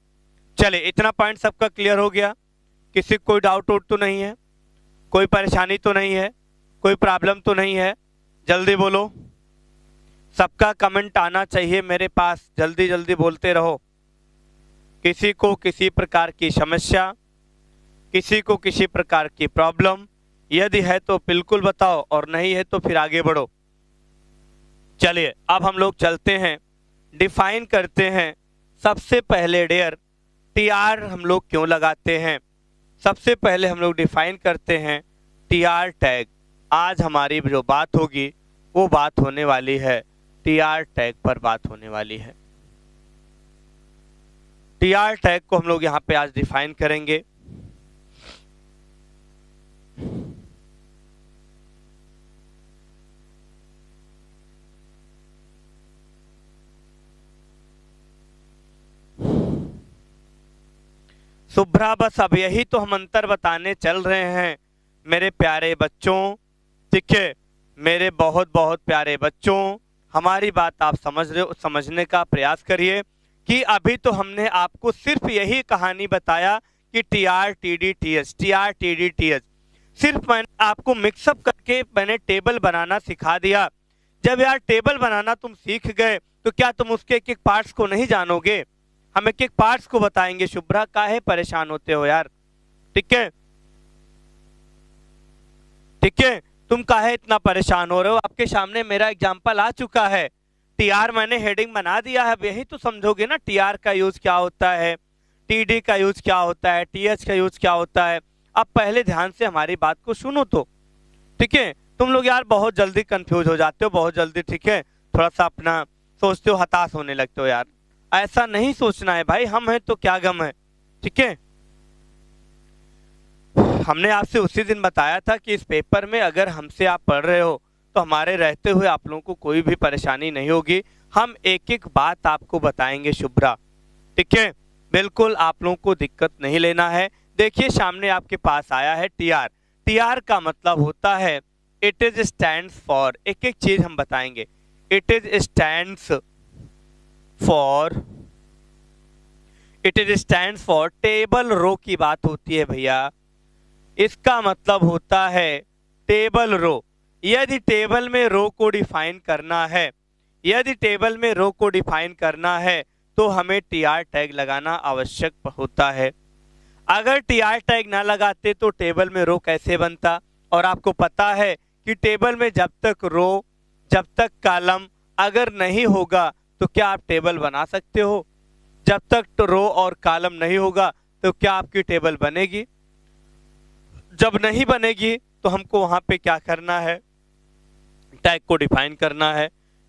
चलिए, इतना पॉइंट सबका क्लियर हो गया, किसी को कोई डाउट तो नहीं है, कोई परेशानी तो नहीं है, कोई प्रॉब्लम तो नहीं है, जल्दी बोलो। सबका कमेंट आना चाहिए मेरे पास, जल्दी जल्दी बोलते रहो। किसी को किसी प्रकार की समस्या, किसी को किसी प्रकार की प्रॉब्लम, यदि है तो बिल्कुल बताओ, और नहीं है तो फिर आगे बढ़ो। चलिए, अब हम लोग चलते हैं, डिफाइन करते हैं। सबसे पहले डियर, टीआर हम लोग क्यों लगाते हैं, सबसे पहले हम लोग डिफाइन करते हैं टीआर टैग। आज हमारी जो बात होगी वो बात होने वाली है टीआर टैग पर, बात होने वाली है। टीआर टैग को हम लोग यहाँ पे आज डिफाइन करेंगे। शुभ्रा, बस अब यही तो हम अंतर बताने चल रहे हैं मेरे प्यारे बच्चों। ठीक है, मेरे बहुत बहुत प्यारे बच्चों, हमारी बात आप समझ रहे हो, समझने का प्रयास करिए कि अभी तो हमने आपको सिर्फ यही कहानी बताया कि TR TD TH, TR TD TH, सिर्फ मैंने आपको मिक्सअप करके मैंने टेबल बनाना सिखा दिया। जब यार टेबल बनाना तुम सीख गए तो क्या तुम उसके एक एक पार्ट्स को नहीं जानोगे? हम एक एक पार्ट्स को बताएंगे। शुभ्रा, काहे परेशान होते हो यार? ठीक है, ठीक है, तुम काहे इतना परेशान हो रहे हो? आपके सामने मेरा एग्जांपल आ चुका है, टीआर मैंने हेडिंग बना दिया है, अब यही तो समझोगे ना टीआर का यूज क्या होता है, टीडी का यूज क्या होता है, टीएच का यूज क्या होता है। अब पहले ध्यान से हमारी बात को सुनो तो, ठीक है। तुम लोग यार बहुत जल्दी कंफ्यूज हो जाते हो, बहुत जल्दी, ठीक है। थोड़ा सा अपना सोचते हो, हताश होने लगते हो यार। ऐसा नहीं सोचना है भाई, हम हैं तो क्या गम है, ठीक है। हमने आपसे उसी दिन बताया था कि इस पेपर में अगर हमसे आप पढ़ रहे हो तो हमारे रहते हुए आप लोगों को कोई भी परेशानी नहीं होगी। हम एक एक बात आपको बताएंगे शुभ्रा, ठीक है। बिल्कुल आप लोगों को दिक्कत नहीं लेना है। देखिए सामने आपके पास आया है टीआर। टीआर का मतलब होता है इट इज स्टैंड्स फॉर, एक एक चीज हम बताएंगे। It is stands for, it is stands for table row की बात होती है भैया। इसका मतलब होता है टेबल रो। यदि टेबल में रो को डिफाइन करना है, यदि टेबल में रो को डिफाइन करना है तो हमें टीआर टैग लगाना आवश्यक होता है। अगर टीआर टैग ना लगाते तो टेबल में रो कैसे बनता। और आपको पता है कि टेबल में जब तक रो, जब तक कॉलम अगर नहीं होगा तो क्या आप टेबल बना सकते हो। जब तक तो रो और कॉलम नहीं होगा तो क्या आपकी टेबल बनेगी। जब नहीं बनेगी तो हमको वहां पे क्या करना है, टैग को डिफाइन करना है,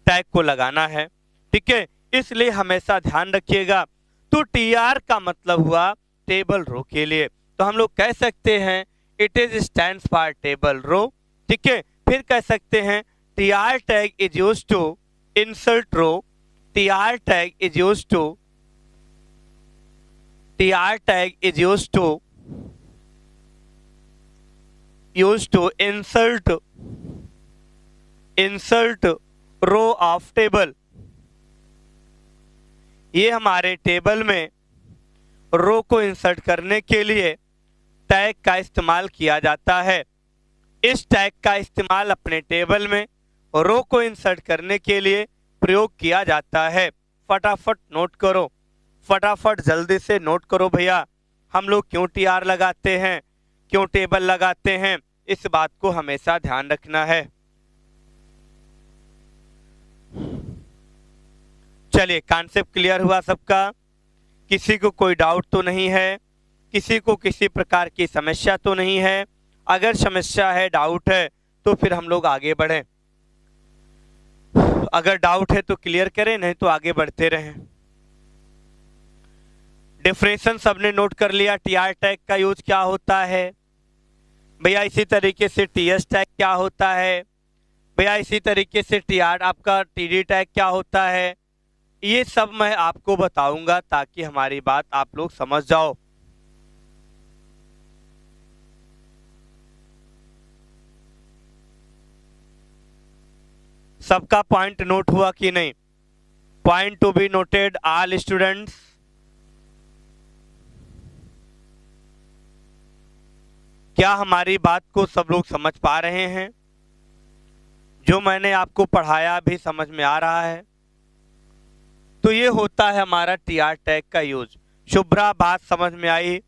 टैग को लगाना है, ठीक है। इसलिए हमेशा ध्यान रखिएगा। तो टीआर का मतलब हुआ टेबल रो के लिए, तो हम लोग कह सकते हैं it is stands for table row, ठीक है। फिर कह सकते हैं TR tag is used to insert row, TR tag is used to, TR tag is used to, used to insert row of table। ये हमारे टेबल में रो को इंसर्ट करने के लिए टैग का इस्तेमाल किया जाता है। इस टैग का इस्तेमाल अपने टेबल में रो को इंसर्ट करने के लिए प्रयोग किया जाता है। फटाफट नोट करो, फटाफट जल्दी से नोट करो भैया। हम लोग क्यों टीआर लगाते हैं, क्यों टेबल लगाते हैं, इस बात को हमेशा ध्यान रखना है। चलिए कॉन्सेप्ट क्लियर हुआ सबका, किसी को कोई डाउट तो नहीं है, किसी को किसी प्रकार की समस्या तो नहीं है। अगर समस्या है, डाउट है तो फिर हम लोग आगे बढ़ें। अगर डाउट है तो क्लियर करें, नहीं तो आगे बढ़ते रहें। डिफरेंशिएशन सबने नोट कर लिया, टीआर टैग का यूज क्या होता है भैया। इसी तरीके से टीएस टैग क्या होता है भैया। इसी तरीके से टीआर आपका टीडी टैग क्या होता है। ये सब मैं आपको बताऊंगा ताकि हमारी बात आप लोग समझ जाओ। सबका पॉइंट नोट हुआ कि नहीं। Point to be noted all students. क्या हमारी बात को सब लोग समझ पा रहे हैं। जो मैंने आपको पढ़ाया भी समझ में आ रहा है। तो ये होता है हमारा टीआर टैग का यूज। शुभ्रा बात समझ में आई।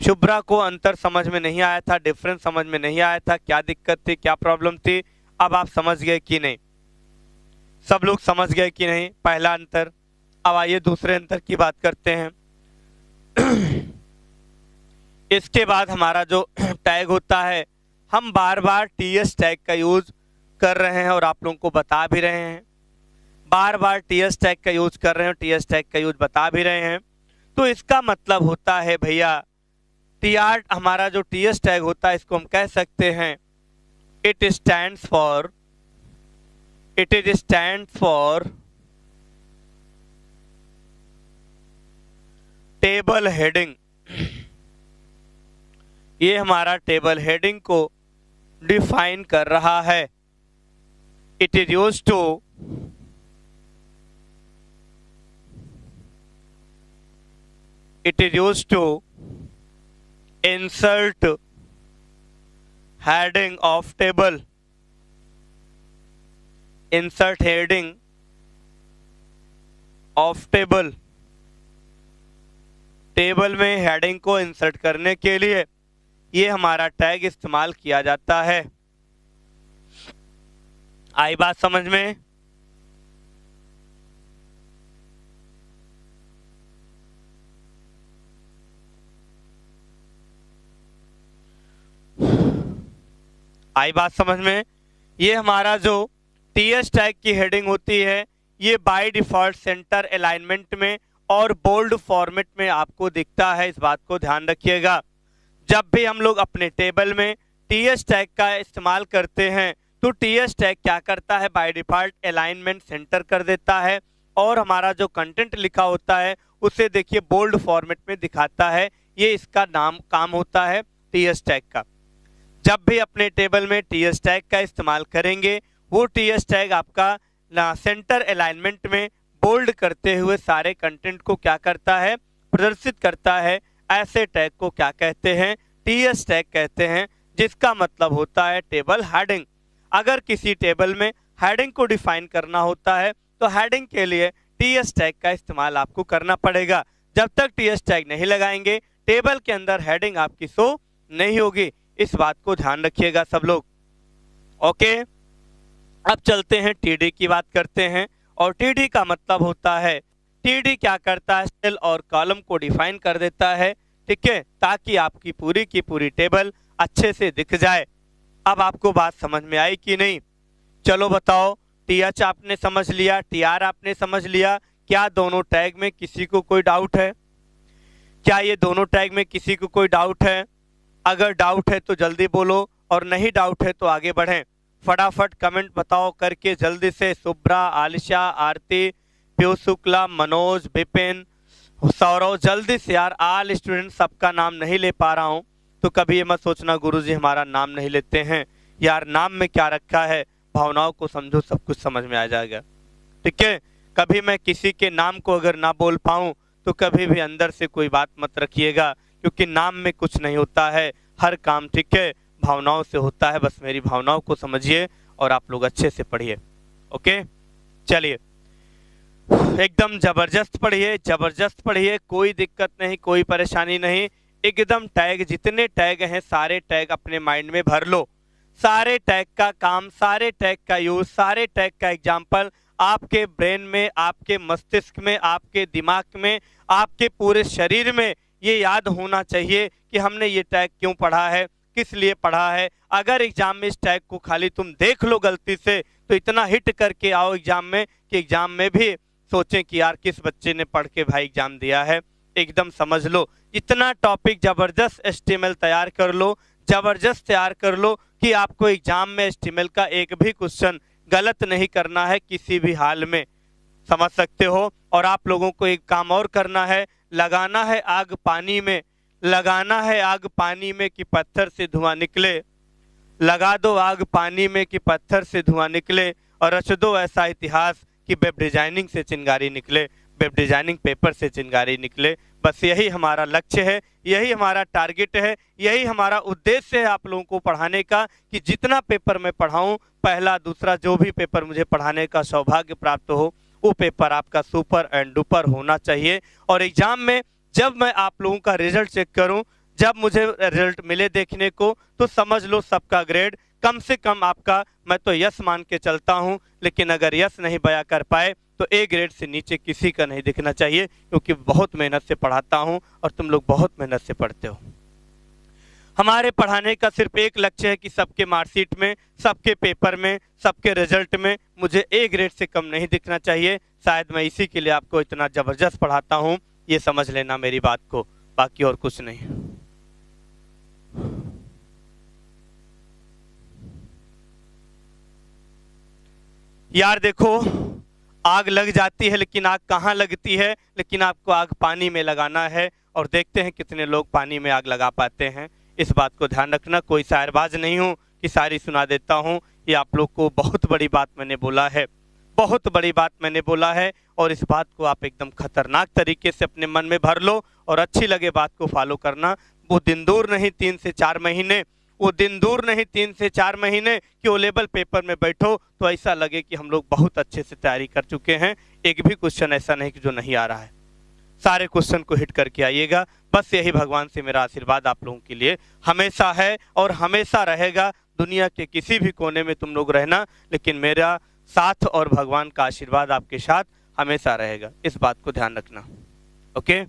शुभ्रा को अंतर समझ में नहीं आया था, डिफरेंस समझ में नहीं आया था, क्या दिक्कत थी, क्या प्रॉब्लम थी। अब आप समझ गए कि नहीं, सब लोग समझ गए कि नहीं पहला अंतर। अब आइए दूसरे अंतर की बात करते हैं। इसके बाद हमारा जो टैग होता है, हम बार बार टीएस टैग का यूज कर रहे हैं और आप लोगों को बता भी रहे हैं। बार बार टीएस टैग का यूज कर रहे हैं, टीएस टैग का यूज बता भी रहे हैं। तो इसका मतलब होता है भैया, टीआर हमारा जो टीएस टैग होता है इसको हम कह सकते हैं it stands for, it is stands for table heading. ये हमारा टेबल हेडिंग को डिफाइन कर रहा है। It is used to, it is used to insert heading of table, insert heading of table। Table में हेडिंग को इंसर्ट करने के लिए ये हमारा टैग इस्तेमाल किया जाता है। आई बात समझ में। आई बात समझ में? ये हमारा जो टीएस टैग की हेडिंग होती है ये बाय डिफॉल्ट सेंटर अलाइनमेंट में और बोल्ड फॉर्मेट में आपको दिखता है, इस बात को ध्यान रखिएगा। जब भी हम लोग अपने टेबल में टीएस टैग का इस्तेमाल करते हैं तो टीएस टैग क्या करता है, बाय डिफॉल्ट अलाइनमेंट सेंटर कर देता है और हमारा जो कंटेंट लिखा होता है उसे देखिए बोल्ड फॉर्मेट में दिखाता है। ये इसका नाम काम होता है टीएस टैग का। जब भी अपने टेबल में टीएस टैग का इस्तेमाल करेंगे वो टीएस टैग आपका सेंटर अलाइनमेंट में बोल्ड करते हुए सारे कंटेंट को क्या करता है, प्रदर्शित करता है। ऐसे टैग को क्या कहते हैं, टीएस टैग कहते हैं, जिसका मतलब होता है टेबल हेडिंग। अगर किसी टेबल में हेडिंग को डिफाइन करना होता है तो हेडिंग के लिए टीएस टैग का इस्तेमाल आपको करना पड़ेगा। जब तक टीएस टैग नहीं लगाएंगे टेबल के अंदर हेडिंग आपकी शो नहीं होगी, इस बात को ध्यान रखिएगा सब लोग। ओके, अब चलते हैं टीडी की बात करते हैं। और टीडी का मतलब होता है, टीडी क्या करता है, सेल और कॉलम को डिफाइन कर देता है, ठीक है, ताकि आपकी पूरी की पूरी टेबल अच्छे से दिख जाए। अब आपको बात समझ में आई कि नहीं? चलो बताओ, टीएच आपने समझ लिया, टीआर आपने समझ लिया, क्या दोनों टैग में किसी को कोई डाउट है? क्या ये दोनों टैग में किसी को कोई डाउट है? अगर डाउट है तो जल्दी बोलो और नहीं डाउट है तो आगे बढ़ें। फटाफट कमेंट बताओ करके जल्दी से। शुभ्रा, आलिशा, आरती, पीयूष शुक्ला, मनोज, विपिन, सौरव, जल्दी से यार। ऑल स्टूडेंट सबका नाम नहीं ले पा रहा हूँ तो कभी ये मत सोचना गुरुजी हमारा नाम नहीं लेते हैं। यार नाम में क्या रखा है, भावनाओं को समझो, सब कुछ समझ में आ जाएगा, ठीक है। कभी मैं किसी के नाम को अगर ना बोल पाऊँ तो कभी भी अंदर से कोई बात मत रखिएगा, क्योंकि नाम में कुछ नहीं होता है, हर काम, ठीक है, भावनाओं से होता है। बस मेरी भावनाओं को समझिए और आप लोग अच्छे से पढ़िए। ओके, चलिए एकदम जबरदस्त पढ़िए, जबरदस्त पढ़िए, कोई दिक्कत नहीं, कोई परेशानी नहीं। एकदम टैग, जितने टैग हैं सारे टैग अपने माइंड में भर लो। सारे टैग का काम, सारे टैग का यूज, सारे टैग का एग्जाम्पल आपके ब्रेन में, आपके मस्तिष्क में, आपके दिमाग में, आपके पूरे शरीर में ये याद होना चाहिए कि हमने ये टैग क्यों पढ़ा है, किस लिए पढ़ा है। अगर एग्जाम में इस टैग को खाली तुम देख लो गलती से तो इतना हिट करके आओ एग्जाम में कि एग्जाम में भी सोचें कि यार किस बच्चे ने पढ़ के भाई एग्जाम दिया है। एकदम समझ लो, इतना टॉपिक जबरदस्त एचटीएमएल तैयार कर लो, जबरदस्त तैयार कर लो कि आपको एग्जाम में एचटीएमएल का एक भी क्वेश्चन गलत नहीं करना है किसी भी हाल में, समझ सकते हो। और आप लोगों को एक काम और करना है, लगाना है आग पानी में, लगाना है आग पानी में कि पत्थर से धुआं निकले। लगा दो आग पानी में कि पत्थर से धुआं निकले और रच दो ऐसा इतिहास कि वेब डिजाइनिंग से चिंगारी निकले, वेब डिजाइनिंग पेपर से चिंगारी निकले। बस यही हमारा लक्ष्य है, यही हमारा टारगेट है, यही हमारा उद्देश्य है आप लोगों को पढ़ाने का कि जितना पेपर मैं पढ़ाऊं, पहला दूसरा जो भी पेपर मुझे पढ़ाने का सौभाग्य प्राप्त हो, वो पेपर आपका सुपर एंड डुपर होना चाहिए। और एग्जाम में जब मैं आप लोगों का रिजल्ट चेक करूं, जब मुझे रिजल्ट मिले देखने को, तो समझ लो सबका ग्रेड कम से कम आपका, मैं तो यस मान के चलता हूं, लेकिन अगर यस नहीं बया कर पाए तो ए ग्रेड से नीचे किसी का नहीं दिखना चाहिए, क्योंकि बहुत मेहनत से पढ़ाता हूं और तुम लोग बहुत मेहनत से पढ़ते हो। हमारे पढ़ाने का सिर्फ एक लक्ष्य है कि सबके मार्कशीट में, सबके पेपर में, सबके रिजल्ट में मुझे ए ग्रेड से कम नहीं दिखना चाहिए। शायद मैं इसी के लिए आपको इतना जबरदस्त पढ़ाता हूं, ये समझ लेना मेरी बात को, बाकी और कुछ नहीं। यार देखो, आग लग जाती है लेकिन आग कहाँ लगती है, लेकिन आपको आग पानी में लगाना है और देखते हैं कितने लोग पानी में आग लगा पाते हैं। इस बात को ध्यान रखना, कोई शायरबाज नहीं हूँ कि शायरी सुना देता हूँ। ये आप लोग को बहुत बड़ी बात मैंने बोला है, बहुत बड़ी बात मैंने बोला है, और इस बात को आप एकदम खतरनाक तरीके से अपने मन में भर लो और अच्छी लगे बात को फॉलो करना। वो दिन दूर नहीं 3 से 4 महीने, वो दिन दूर नहीं 3 से 4 महीने कि ओ लेवल पेपर में बैठो तो ऐसा लगे कि हम लोग बहुत अच्छे से तैयारी कर चुके हैं। एक भी क्वेश्चन ऐसा नहीं कि जो नहीं आ रहा है, सारे क्वेश्चन को हिट करके आइएगा। बस यही भगवान से मेरा आशीर्वाद आप लोगों के लिए हमेशा है और हमेशा रहेगा। दुनिया के किसी भी कोने में तुम लोग रहना, लेकिन मेरा साथ और भगवान का आशीर्वाद आपके साथ हमेशा रहेगा, इस बात को ध्यान रखना। ओके,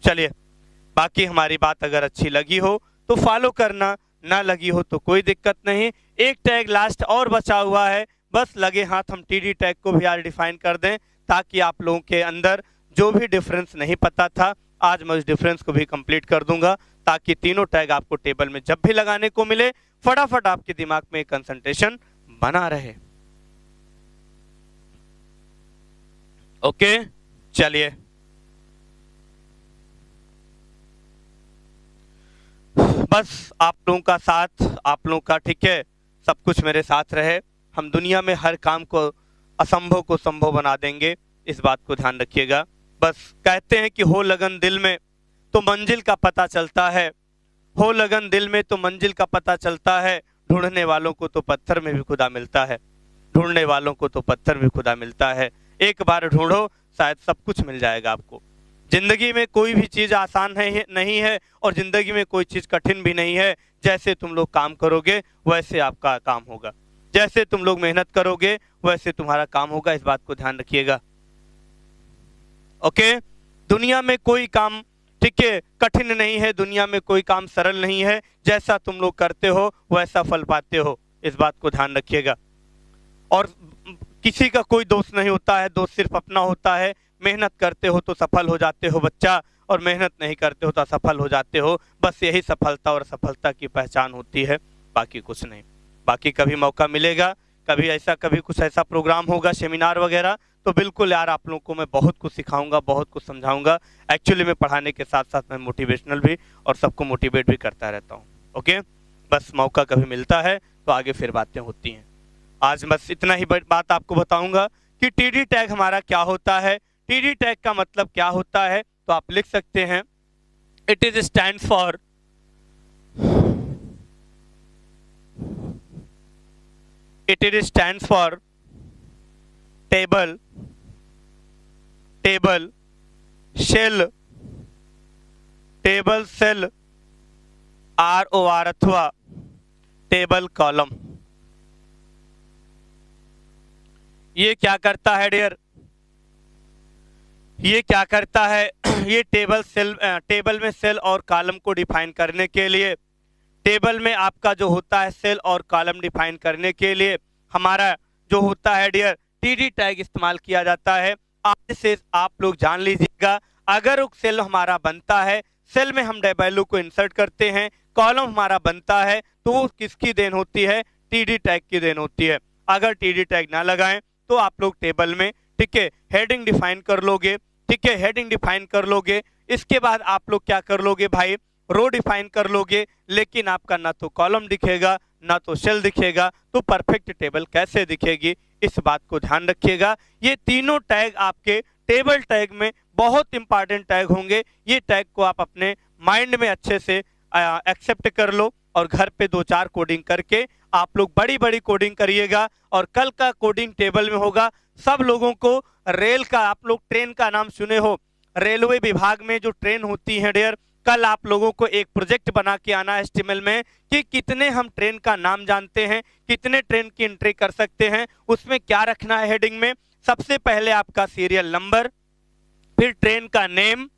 चलिए बाकी हमारी बात अगर अच्छी लगी हो तो फॉलो करना, ना लगी हो तो कोई दिक्कत नहीं। एक टैग लास्ट और बचा हुआ है, बस लगे हाथ हम टीडी टैग को भी आज डिफाइन कर दें, ताकि आप लोगों के अंदर जो भी डिफरेंस नहीं पता था आज मैं उस डिफरेंस को भी कंप्लीट कर दूंगा, ताकि तीनों टैग आपको टेबल में जब भी लगाने को मिले फटाफट आपके दिमाग में कंसंट्रेशन बना रहे। ओके, चलिए बस आप लोगों का साथ, आप लोगों का ठीक है, सब कुछ मेरे साथ रहे। हम दुनिया में हर काम को, असंभव को संभव बना देंगे, इस बात को ध्यान रखिएगा। बस कहते हैं कि हो लगन दिल में तो मंजिल का पता चलता है, हो लगन दिल में तो मंजिल का पता चलता है, ढूंढने वालों को तो पत्थर में भी खुदा मिलता है, ढूंढने वालों को तो पत्थर में खुदा मिलता है। एक बार ढूंढो, शायद सब कुछ मिल जाएगा आपको। जिंदगी में कोई भी चीज आसान है नहीं है, और जिंदगी में कोई चीज कठिन भी नहीं है। जैसे तुम लोग काम करोगे वैसे आपका काम होगा, जैसे तुम लोग मेहनत करोगे वैसे तुम्हारा काम होगा, इस बात को ध्यान रखिएगा। ओके, दुनिया में कोई काम ठीक है कठिन नहीं है, दुनिया में कोई काम सरल नहीं है, जैसा तुम लोग करते हो वैसा फल पाते हो, इस बात को ध्यान रखिएगा। और किसी का कोई दोस्त नहीं होता है, दोस्त सिर्फ अपना होता है। मेहनत करते हो तो सफल हो जाते हो बच्चा, और मेहनत नहीं करते हो तो असफल हो जाते हो। बस यही सफलता और असफलता की पहचान होती है, बाकी कुछ नहीं। बाकी कभी मौका मिलेगा, कभी कुछ ऐसा प्रोग्राम होगा, सेमिनार वगैरह, तो बिल्कुल यार आप लोगों को मैं बहुत कुछ सिखाऊंगा, बहुत कुछ समझाऊंगा। एक्चुअली मैं पढ़ाने के साथ साथ मैं मोटिवेशनल भी और सबको मोटिवेट भी करता रहता हूँ। ओके, बस मौका कभी मिलता है तो आगे फिर बातें होती हैं। आज बस इतना ही बात आपको बताऊंगा कि टीडी टैग हमारा क्या होता है, टीडी टैग का मतलब क्या होता है। तो आप लिख सकते हैं, it is stands for table, shell, table cell, ROR अथवा टेबल कॉलम। ये क्या करता है डियर, ये क्या करता है, ये टेबल में सेल और कॉलम को डिफाइन करने के लिए, टेबल में आपका जो होता है सेल और कॉलम डिफाइन करने के लिए हमारा जो होता है डियर टीडी टैग इस्तेमाल किया जाता है। आज से आप लोग जान लीजिएगा, अगर एक सेल हमारा बनता है, सेल में हम वैल्यू को इंसर्ट करते हैं, कॉलम हमारा बनता है, तो वो किसकी देन होती है, टीडी टैग की देन होती है। अगर टीडी टैग ना लगाएं तो आप लोग टेबल में ठीक है हेडिंग डिफाइन कर लोगे, ठीक है हेडिंग डिफाइन कर लोगे, इसके बाद आप लोग क्या कर लोगे भाई, रो डिफाइन कर लोगे, लेकिन आपका ना तो कॉलम दिखेगा ना तो सेल दिखेगा, तो परफेक्ट टेबल कैसे दिखेगी, इस बात को ध्यान रखिएगा। ये तीनों टैग आपके टेबल टैग में बहुत इंपॉर्टेंट टैग होंगे। ये टैग को आप अपने माइंड में अच्छे से एक्सेप्ट कर लो, और घर पे 2-4 कोडिंग करके आप लोग बड़ी बड़ी कोडिंग करिएगा। और कल का कोडिंग टेबल में होगा। सब लोगों को रेल का, आप लोग ट्रेन का नाम सुने हो, रेलवे विभाग में जो ट्रेन होती है डियर, कल आप लोगों को एक प्रोजेक्ट बना के आना है HTML में कि कितने हम ट्रेन का नाम जानते हैं, कितने ट्रेन की एंट्री कर सकते हैं। उसमें क्या रखना है हेडिंग में, सबसे पहले आपका सीरियल नंबर, फिर ट्रेन का नेम,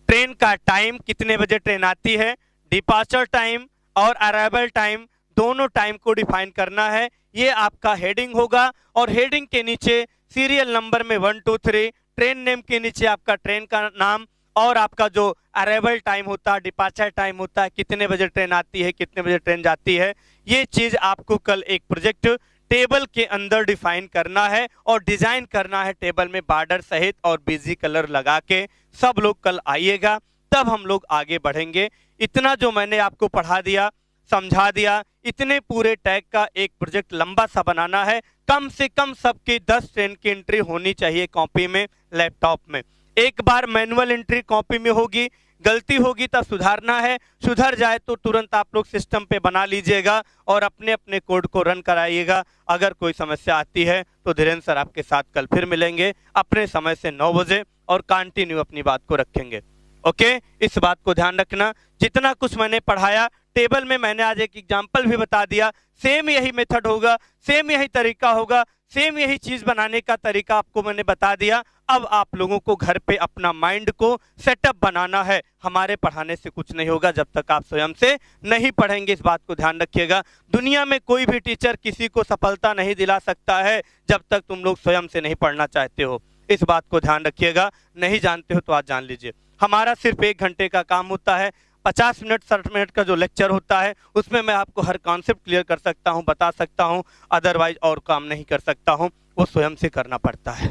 ट्रेन का टाइम, कितने बजे ट्रेन आती है, डिपार्चर टाइम और अराइवल टाइम, दोनों टाइम को डिफाइन करना है। ये आपका हेडिंग होगा। और हेडिंग के नीचे सीरियल नंबर में 1 2 3, ट्रेन नेम के नीचे आपका ट्रेन का नाम, और आपका जो अराइवल टाइम होता है, डिपार्चर टाइम होता है, कितने बजे ट्रेन आती है, कितने बजे ट्रेन जाती है। ये चीज आपको कल एक प्रोजेक्ट टेबल के अंदर डिफाइन करना है और डिजाइन करना है टेबल में बॉर्डर सहित और बिजी कलर लगा के। सब लोग कल आइएगा, तब हम लोग आगे बढ़ेंगे। इतना जो मैंने आपको पढ़ा दिया, समझा दिया, इतने पूरे टैग का एक प्रोजेक्ट लंबा सा बनाना है। कम से कम सबकी 10 ट्रेन की एंट्री होनी चाहिए कॉपी में, लैपटॉप में। एक बार मैनुअल एंट्री कॉपी में होगी, गलती होगी तो सुधारना है, सुधर जाए तो तुरंत आप लोग सिस्टम पे बना लीजिएगा और अपने अपने कोड को रन कराइएगा। अगर कोई समस्या आती है तो धीरेन्द्र सर आपके साथ कल फिर मिलेंगे अपने समय से 9 बजे और कंटिन्यू अपनी बात को रखेंगे। ओके, इस बात को ध्यान रखना, जितना कुछ मैंने पढ़ाया टेबल में मैंने आज एक एग्जाम्पल भी बता दिया, सेम यही मेथड होगा, सेम यही तरीका होगा, सेम यही चीज बनाने का तरीका आपको मैंने बता दिया। अब आप लोगों को घर पे अपना माइंड को सेटअप बनाना है, हमारे पढ़ाने से कुछ नहीं होगा जब तक आप स्वयं से नहीं पढ़ेंगे, इस बात को ध्यान रखिएगा। दुनिया में कोई भी टीचर किसी को सफलता नहीं दिला सकता है जब तक तुम लोग स्वयं से नहीं पढ़ना चाहते हो, इस बात को ध्यान रखिएगा। नहीं जानते हो तो आज जान लीजिए। हमारा सिर्फ 1 घंटे का काम होता है, 50 मिनट 60 मिनट का जो लेक्चर होता है उसमें मैं आपको हर कॉन्सेप्ट क्लियर कर सकता हूं, बता सकता हूं, अदरवाइज और काम नहीं कर सकता हूं, वो स्वयं से करना पड़ता है,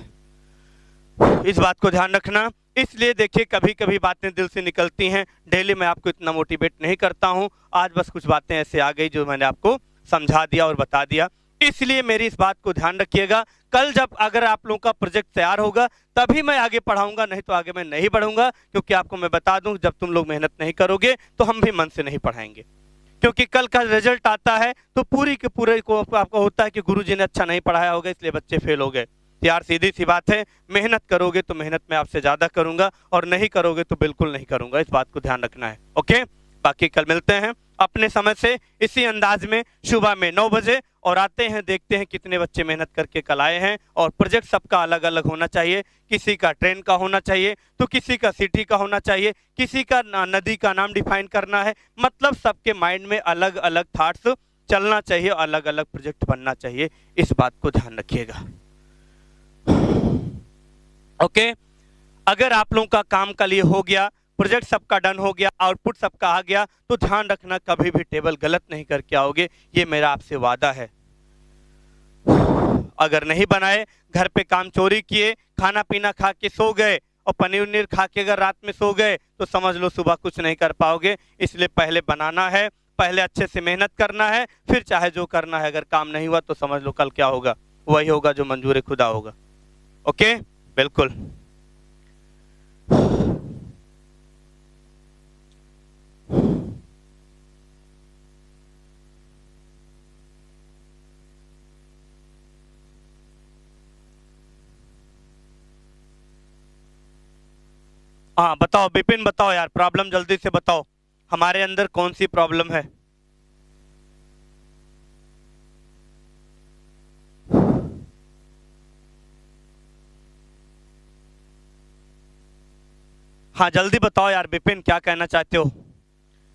इस बात को ध्यान रखना। इसलिए देखिए कभी कभी बातें दिल से निकलती हैं, डेली मैं आपको इतना मोटिवेट नहीं करता हूं, आज बस कुछ बातें ऐसे आ गई जो मैंने आपको समझा दिया और बता दिया। इसलिए मेरी इस बात को ध्यान रखिएगा, कल जब अगर आप लोगों का प्रोजेक्ट तैयार होगा तभी मैं आगे पढ़ाऊंगा, नहीं तो आगे मैं नहीं बढ़ूंगा, क्योंकि आपको मैं बता दूं जब तुम लोग मेहनत नहीं करोगे तो हम भी मन से नहीं पढ़ाएंगे, क्योंकि कल का रिजल्ट आता है तो पूरी के पूरे को आपको होता है कि गुरुजी ने अच्छा नहीं पढ़ाया होगा इसलिए बच्चे फेल हो गए। यार सीधी सी बात है, मेहनत करोगे तो मेहनत मैं आपसे ज्यादा करूंगा और नहीं करोगे तो बिल्कुल नहीं करूंगा, इस बात को ध्यान रखना है। ओके, बाकी कल मिलते हैं अपने समय से इसी अंदाज में सुबह में 9 बजे, और आते हैं देखते हैं कितने बच्चे मेहनत करके कल आए हैं। और प्रोजेक्ट सबका अलग अलग होना चाहिए, किसी का ट्रेन का होना चाहिए तो किसी का सिटी का होना चाहिए, किसी का नदी का नाम डिफाइन करना है, मतलब सबके माइंड में अलग अलग थॉट्स चलना चाहिए, अलग अलग प्रोजेक्ट बनना चाहिए, इस बात को ध्यान रखिएगा। ओके, अगर आप लोगों का काम कल ये हो गया, प्रोजेक्ट सबका डन हो गया, आउटपुट सबका आ गया, तो ध्यान रखना कभी भी टेबल गलत नहीं करके आओगे, ये मेरा आपसे वादा है। अगर नहीं बनाए, घर पे काम चोरी किए, खाना पीना खा के सो गए और पनीर उनीर खा के अगर रात में सो गए तो समझ लो सुबह कुछ नहीं कर पाओगे। इसलिए पहले बनाना है, पहले अच्छे से मेहनत करना है, फिर चाहे जो करना है। अगर काम नहीं हुआ तो समझ लो कल क्या होगा, वही होगा जो मंजूर खुदा होगा। ओके, बिल्कुल। हाँ बताओ विपिन, बताओ यार, प्रॉब्लम जल्दी से बताओ, हमारे अंदर कौन सी प्रॉब्लम है। हाँ जल्दी बताओ यार विपिन, क्या कहना चाहते हो।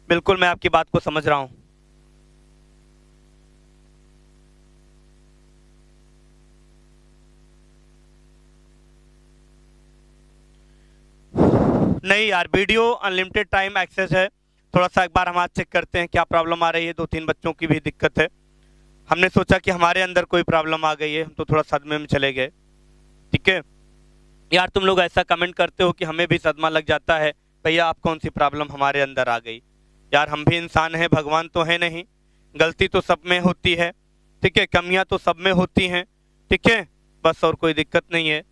बिल्कुल मैं आपकी बात को समझ रहा हूं। नहीं यार, वीडियो अनलिमिटेड टाइम एक्सेस है, थोड़ा सा एक बार हम आज चेक करते हैं क्या प्रॉब्लम आ रही है। 2-3 बच्चों की भी दिक्कत है, हमने सोचा कि हमारे अंदर कोई प्रॉब्लम आ गई है, हम तो थोड़ा सदमे में चले गए। ठीक है यार, तुम लोग ऐसा कमेंट करते हो कि हमें भी सदमा लग जाता है, भैया आप कौन सी प्रॉब्लम हमारे अंदर आ गई। यार हम भी इंसान हैं, भगवान तो है नहीं, गलती तो सब में होती है, ठीक है, कमियां तो सब में होती हैं, ठीक है, बस और कोई दिक्कत नहीं है।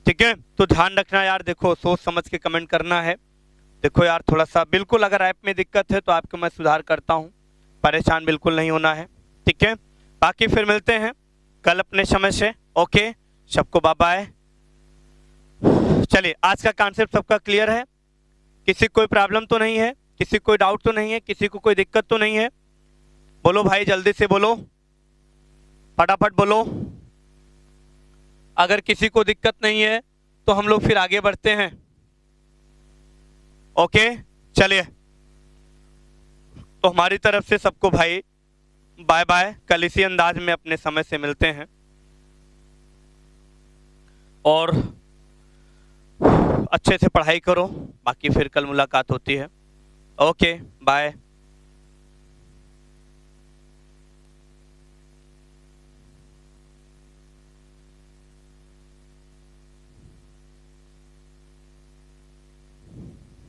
ठीक है, तो ध्यान रखना यार, देखो सोच समझ के कमेंट करना है। देखो यार थोड़ा सा बिल्कुल, अगर ऐप में दिक्कत है तो आपको मैं सुधार करता हूँ, परेशान बिल्कुल नहीं होना है। ठीक है, बाकी फिर मिलते हैं कल अपने समय से। ओके, सबको बाय बाय। चलिए, आज का कॉन्सेप्ट सबका क्लियर है, किसी को कोई प्रॉब्लम तो नहीं है, किसी को कोई डाउट तो नहीं है, किसी को कोई दिक्कत तो नहीं है। बोलो भाई, जल्दी से बोलो, फटाफट बोलो। अगर किसी को दिक्कत नहीं है तो हम लोग फिर आगे बढ़ते हैं। ओके, चलिए, तो हमारी तरफ से सबको भाई बाय बाय। कल इसी अंदाज में अपने समय से मिलते हैं और अच्छे से पढ़ाई करो, बाकी फिर कल मुलाकात होती है। Okay bye.